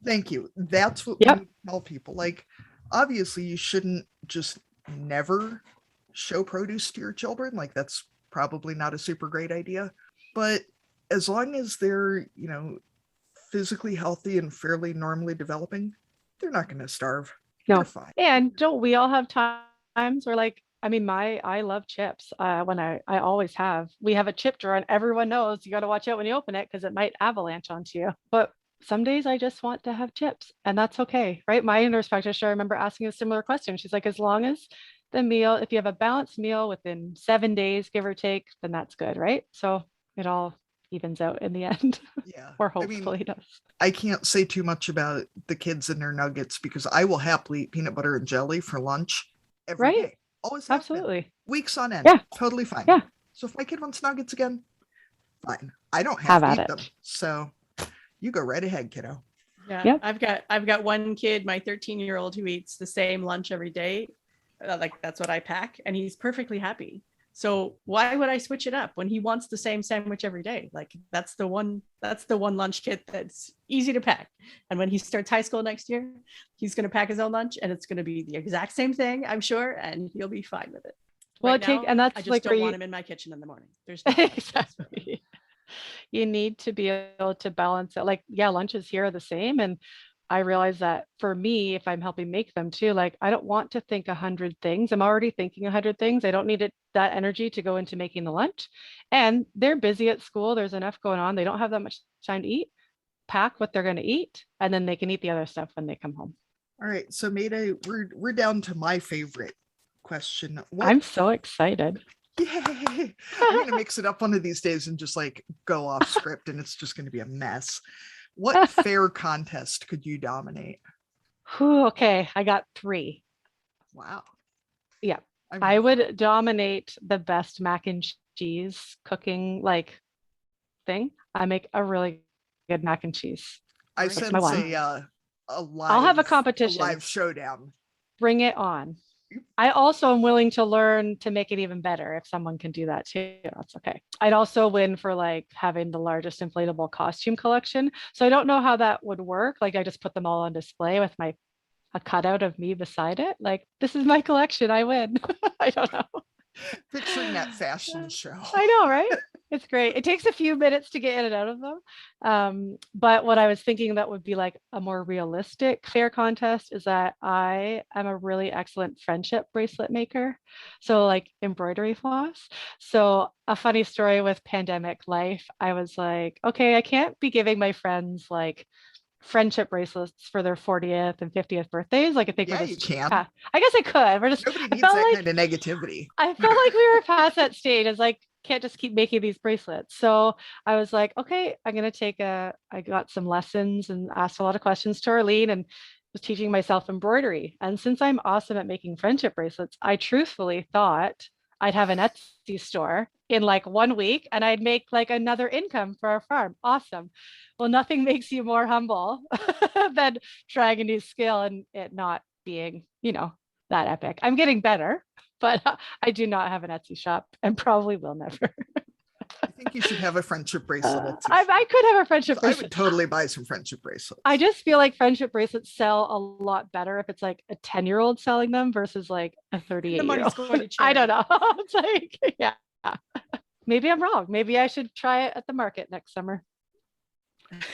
thank you. That's what we tell people. Like, obviously, you shouldn't just never show produce to your children. Like, that's probably not a super great idea. But as long as they're, physically healthy and fairly normally developing, they're not going to starve. No. They're fine. And don't we all have times where, like, I mean, I love chips. When I always have. We have a chip drawer, and everyone knows you got to watch out when you open it because it might avalanche onto you. But some days I just want to have chips, and that's okay, right? My nurse practitioner, I remember asking a similar question. She's like, as long as the meal, if you have a balanced meal within 7 days, give or take, then that's good, right? So it all evens out in the end. Yeah. Or hopefully does. I can't say too much about the kids and their nuggets because I will happily eat peanut butter and jelly for lunch every day. Always have absolutely been. Weeks on end. Yeah. Totally fine. Yeah. So if my kid wants nuggets again, fine. I don't have to eat them. So you go right ahead, kiddo. Yeah. Yep. I've got one kid, my 13-year-old, who eats the same lunch every day. Like that's what I pack, and he's perfectly happy. So why would I switch it up when he wants the same sandwich every day? Like that's the one lunch kit that's easy to pack. And when he starts high school next year, he's going to pack his own lunch, and it's going to be the exact same thing, I'm sure, and he'll be fine with it. Well, and that's I just like don't want him in my kitchen in the morning. There's no exactly. You need to be able to balance it. Like, lunches here are the same, and I realize that for me, if I'm helping make them too, like I don't want to think 100 things. I'm already thinking 100 things. I don't need that energy to go into making the lunch. And they're busy at school. There's enough going on. They don't have that much time to eat. Pack what they're going to eat, and then they can eat the other stuff when they come home. All right. So Maida, we're down to my favorite question. I'm so excited. Yay! I'm going to mix it up one of these days and just like go off script, and it's just going to be a mess. What fair contest could you dominate? Okay, I got 3. Wow. Yeah. I would dominate the best mac and cheese cooking thing. I make a really good mac and cheese. I sense a live, I'll have a competition. A live showdown. Bring it on. I also am willing to learn to make it even better if someone can do that too. That's okay. I'd also win for having the largest inflatable costume collection. So I don't know how that would work. I just put them all on display with a cutout of me beside it. This is my collection. I win. I don't know. Picturing that fashion show. I know, right? It's great. It takes a few minutes to get in and out of them. But what I was thinking that would be a more realistic fair contest is that I am a really excellent friendship bracelet maker. So embroidery floss. So a funny story with pandemic life, I was like, okay, I can't be giving my friends friendship bracelets for their 40th and 50th birthdays. I think you can. I guess I could. Nobody needs that kind of negativity. I felt like we were past that stage. It's can't just keep making these bracelets. So I was like, okay, I'm going to I got some lessons and asked a lot of questions to Arlene and was teaching myself embroidery. And since I'm awesome at making friendship bracelets, I truthfully thought I'd have an Etsy store in 1 week and I'd make another income for our farm. Awesome. Well, nothing makes you more humble than trying a new skill and it not being, that epic. I'm getting better, but I do not have an Etsy shop and probably will never. I think you should have a friendship bracelet. I could have a friendship bracelet. I would totally buy some friendship bracelets. I just feel like friendship bracelets sell a lot better if it's a 10-year-old selling them versus a 38-year-old. I don't know. It's yeah. Maybe I'm wrong. Maybe I should try it at the market next summer.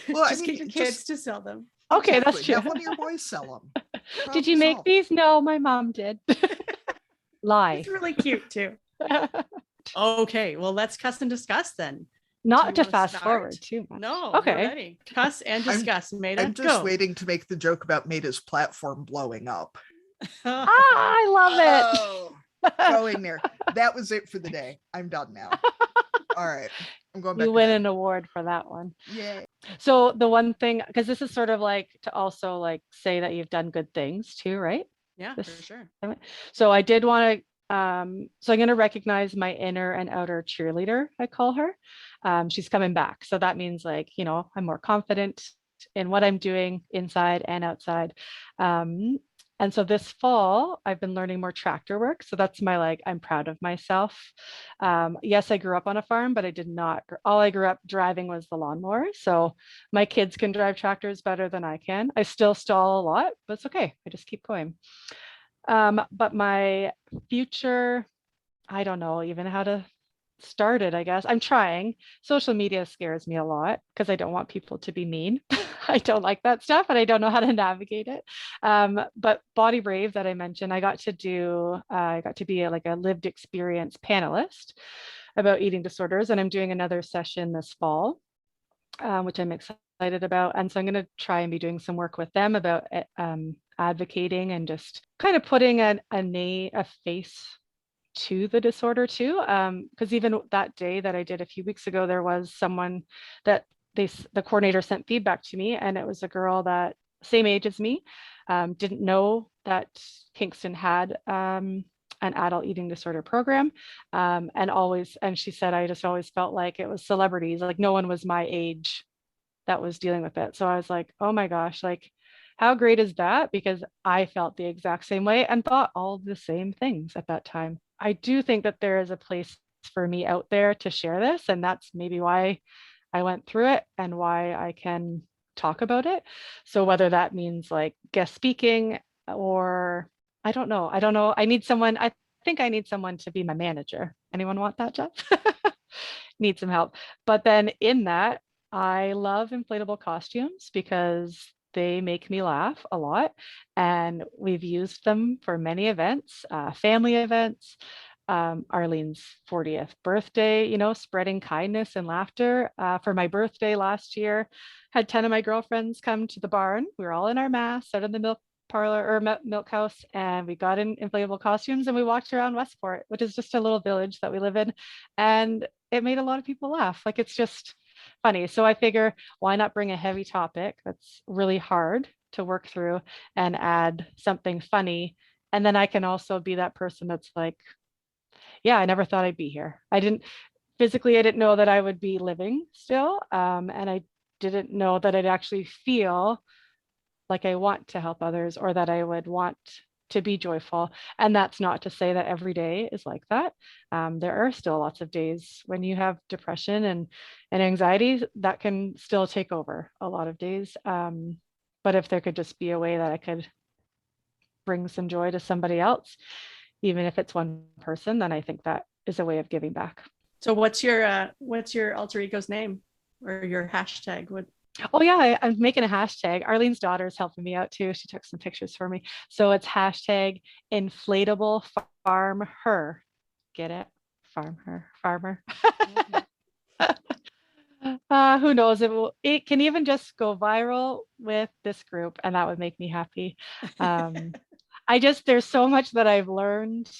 Well, just get your kids to sell them. Okay, that's true. Have one of your boys sell them. Did you make these? No, my mom did. Lie. It's really cute too. Okay, well, let's cuss and discuss then. Not to fast forward too much. No, okay. We're ready. Cuss and discuss. Maida, I'm just go. waiting to make the joke about Maida's platform blowing up. I love it. Oh, going there. That was it for the day. I'm done now. All right. I'm going back. You win an award for that one. Yeah. So the one thing, because this is sort of like to also like say that you've done good things too, right? Yeah, for sure. So I did want to, so I'm going to recognize my inner and outer cheerleader, I call her. She's coming back. So that means like, you know, I'm more confident in what I'm doing inside and outside. And so this fall, I've been learning more tractor work. So that's my, like, I'm proud of myself. Yes, I grew up on a farm, but I did not, all I grew up driving was the lawnmower. So my kids can drive tractors better than I can. I still stall a lot, but it's okay. I just keep going. But my future, I don't know even how to start it, I guess. I'm trying. Social media scares me a lot because I don't want people to be mean. I don't like that stuff and I don't know how to navigate it. But Body Brave that I mentioned, I got to be like a lived experience panelist about eating disorders. And I'm doing another session this fall, which I'm excited about. And so I'm going to try and be doing some work with them about advocating and just kind of putting a face to the disorder too, because even that day that I did a few weeks ago, there was someone that the coordinator sent feedback to me, and it was a girl that same age as me, didn't know that Kingston had an adult eating disorder program, and she said, I just always felt like it was celebrities, like no one was my age that was dealing with it. So I was like, oh my gosh, like how great is that? Because I felt the exact same way and thought all the same things at that time. I do think that there is a place for me out there to share this, and that's maybe why I went through it and why I can talk about it. So whether that means like guest speaking or I don't know. I think I need someone to be my manager. Anyone want that job? Need some help. But then in that, I love inflatable costumes because they make me laugh a lot. And we've used them for many events, family events, Arlene's 40th birthday, you know, spreading kindness and laughter. For my birthday last year, had 10 of my girlfriends come to the barn. We were all in our masks out in the milk parlor or milk house, and we got in inflatable costumes and we walked around Westport, which is just a little village that we live in. And it made a lot of people laugh. Like it's just funny. So I figure, why not bring a heavy topic that's really hard to work through and add something funny? And then I can also be that person that's like, yeah, I never thought I'd be here. I didn't know that I would be living still. And I didn't know that I'd actually feel like I want to help others or that I would want to be joyful. And that's not to say that every day is like that. There are still lots of days when you have depression and anxiety that can still take over a lot of days. But if there could just be a way that I could bring some joy to somebody else, even if it's one person, then I think that is a way of giving back. So what's your alter ego's name or your hashtag? Oh yeah, I'm making a hashtag. Arlene's daughter is helping me out too. She took some pictures for me. So it's hashtag inflatable farm her. Get it? Farm her, farmer. Who knows? It can even just go viral with this group, and that would make me happy. There's so much that I've learned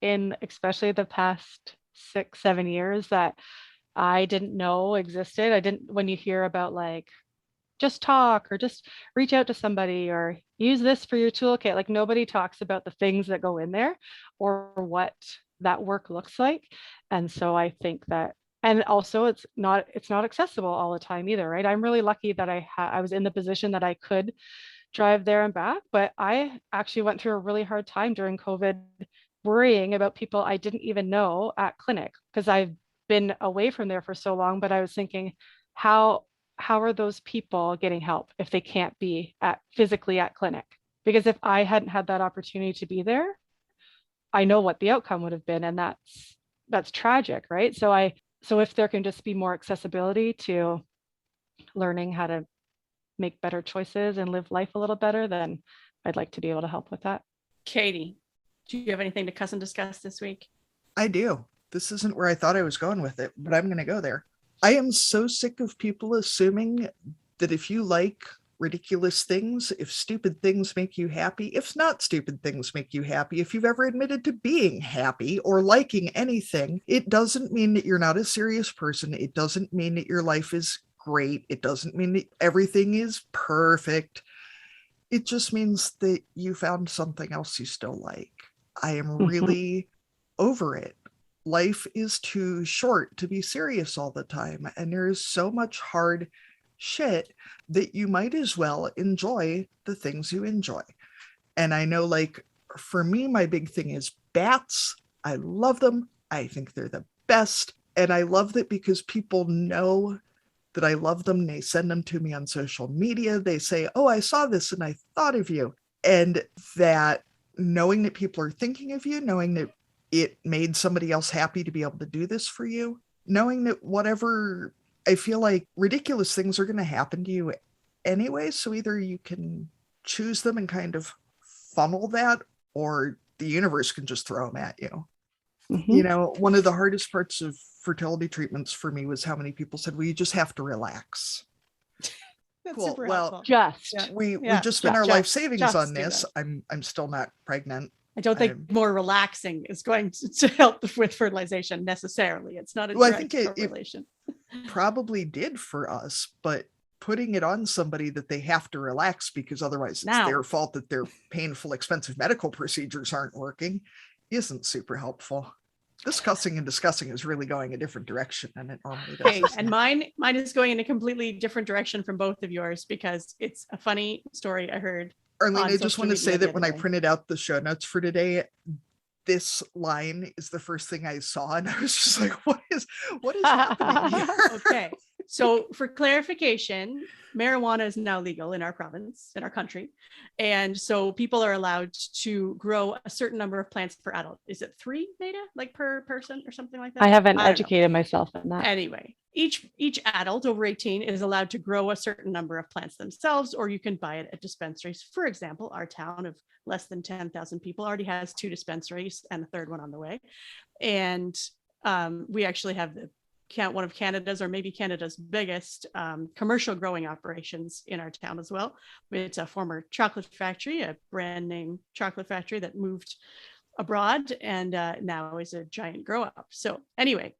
in especially the past 6-7 years that I didn't know existed. When you hear about like, just talk or just reach out to somebody or use this for your toolkit, like nobody talks about the things that go in there or what that work looks like. And so I think that, and also it's not accessible all the time either, right? I'm really lucky that I was in the position that I could drive there and back, but I actually went through a really hard time during COVID worrying about people I didn't even know at clinic because I've been away from there for so long. But I was thinking, how are those people getting help if they can't be physically at clinic? Because if I hadn't had that opportunity to be there, I know what the outcome would have been, and that's tragic, right? So if there can just be more accessibility to learning how to make better choices and live life a little better, then I'd like to be able to help with that. Katie, do you have anything to cuss and discuss this week? I do. This isn't where I thought I was going with it, but I'm going to go there. I am so sick of people assuming that if you like ridiculous things, if stupid things make you happy, if not stupid things make you happy, if you've ever admitted to being happy or liking anything, it doesn't mean that you're not a serious person. It doesn't mean that your life is great. It doesn't mean that everything is perfect. It just means that you found something else you still like. I am really over it. Life is too short to be serious all the time. And there is so much hard shit that you might as well enjoy the things you enjoy. And I know, like, for me, my big thing is bats. I love them. I think they're the best. And I love that because people know that I love them. They send them to me on social media. They say, oh, I saw this and I thought of you. And that knowing that people are thinking of you, knowing that it made somebody else happy to be able to do this for you, knowing that whatever, I feel like ridiculous things are going to happen to you anyway. So either you can choose them and kind of funnel that, or the universe can just throw them at you. You know, one of the hardest parts of fertility treatments for me was how many people said, well, you just have to relax. That's cool. super Well, helpful. we just spent our life savings on this. that. I'm still not pregnant. I don't think more relaxing is going to help with fertilization necessarily. It's not a direct I think correlation. It probably did for us, but putting it on somebody that they have to relax because otherwise it's their fault that their painful, expensive medical procedures aren't working isn't super helpful. This cussing and discussing is really going a different direction than it normally does. Okay, and mine is going in a completely different direction from both of yours because it's a funny story I heard. Arlene, I just want to say that when I printed out the show notes for today, this line is the first thing I saw, and I was just like, what is happening here? Okay. So for clarification, marijuana is now legal in our province, in our country. And so people are allowed to grow a certain number of plants per adult. Is it 3, Maida? Like per person or something like that? I haven't educated myself on that. Anyway, each adult over 18 is allowed to grow a certain number of plants themselves, or you can buy it at dispensaries. For example, our town of less than 10,000 people already has 2 dispensaries and a third one on the way. And we actually have one of Canada's, or maybe Canada's biggest commercial growing operations in our town as well. It's a former chocolate factory, a brand name chocolate factory that moved abroad and now is a giant grow up. So anyway,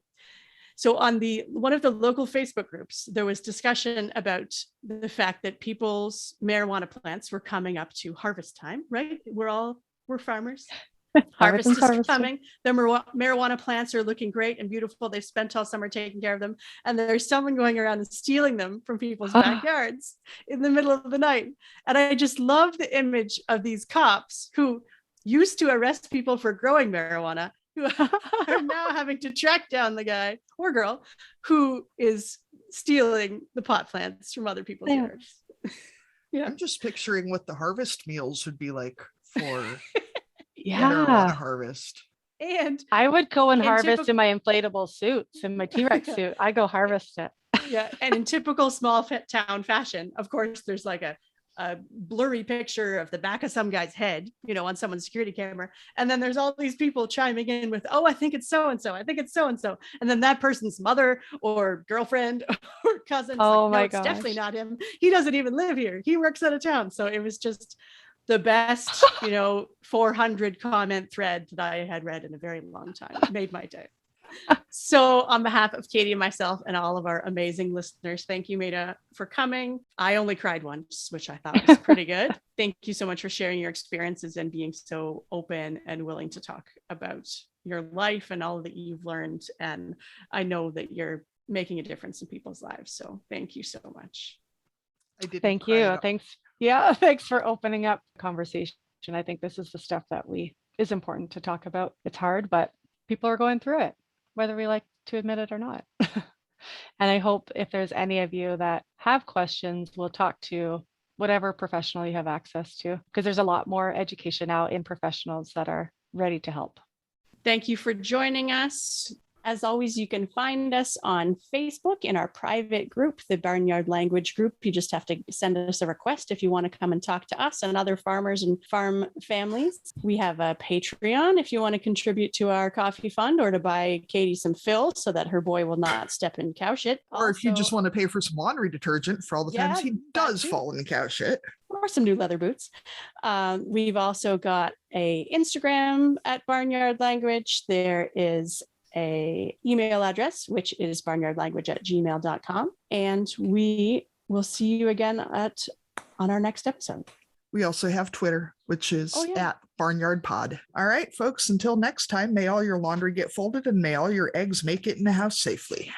so on one of the local Facebook groups, there was discussion about the fact that people's marijuana plants were coming up to harvest time, right? We're farmers. Harvest is coming. The marijuana plants are looking great and beautiful. They've spent all summer taking care of them. And there's someone going around and stealing them from people's backyards in the middle of the night. And I just love the image of these cops who used to arrest people for growing marijuana, who are now having to track down the guy or girl who is stealing the pot plants from other people's yards. Yeah. I'm just picturing what the harvest meals would be like for marijuana harvest. And I would go and harvest in my inflatable suits, in my T-Rex suit. I go harvest it. Yeah. And in typical small town fashion, of course, there's like a blurry picture of the back of some guy's head, on someone's security camera. And then there's all these people chiming in with, oh, I think it's so-and-so. I think it's so-and-so. And then that person's mother or girlfriend or cousin. Oh like, my gosh. It's definitely not him. He doesn't even live here. He works out of town. So it was just the best, 400 comment thread that I had read in a very long time. It made my day. So on behalf of Katie and myself and all of our amazing listeners, thank you, Maida, for coming. I only cried once, which I thought was pretty good. Thank you so much for sharing your experiences and being so open and willing to talk about your life and all that you've learned. And I know that you're making a difference in people's lives. So thank you so much. Thank you. Thanks. Yeah, thanks for opening up the conversation. I think this is the stuff that is important to talk about. It's hard, but people are going through it, whether we like to admit it or not. And I hope if there's any of you that have questions, we'll talk to whatever professional you have access to, because there's a lot more education out in professionals that are ready to help. Thank you for joining us. As always, you can find us on Facebook in our private group, the Barnyard Language Group. You just have to send us a request if you want to come and talk to us and other farmers and farm families. We have a Patreon if you want to contribute to our coffee fund or to buy Katie some fill so that her boy will not step in cow shit. Or if you just want to pay for some laundry detergent for all the times he does fall in cow shit. Or some new leather boots. We've also got a Instagram at Barnyard Language. There is a email address, which is barnyardlanguage@gmail.com. And we will see you again on our next episode. We also have Twitter, which is at Barnyard Pod. All right, folks, until next time, may all your laundry get folded and may all your eggs make it in the house safely.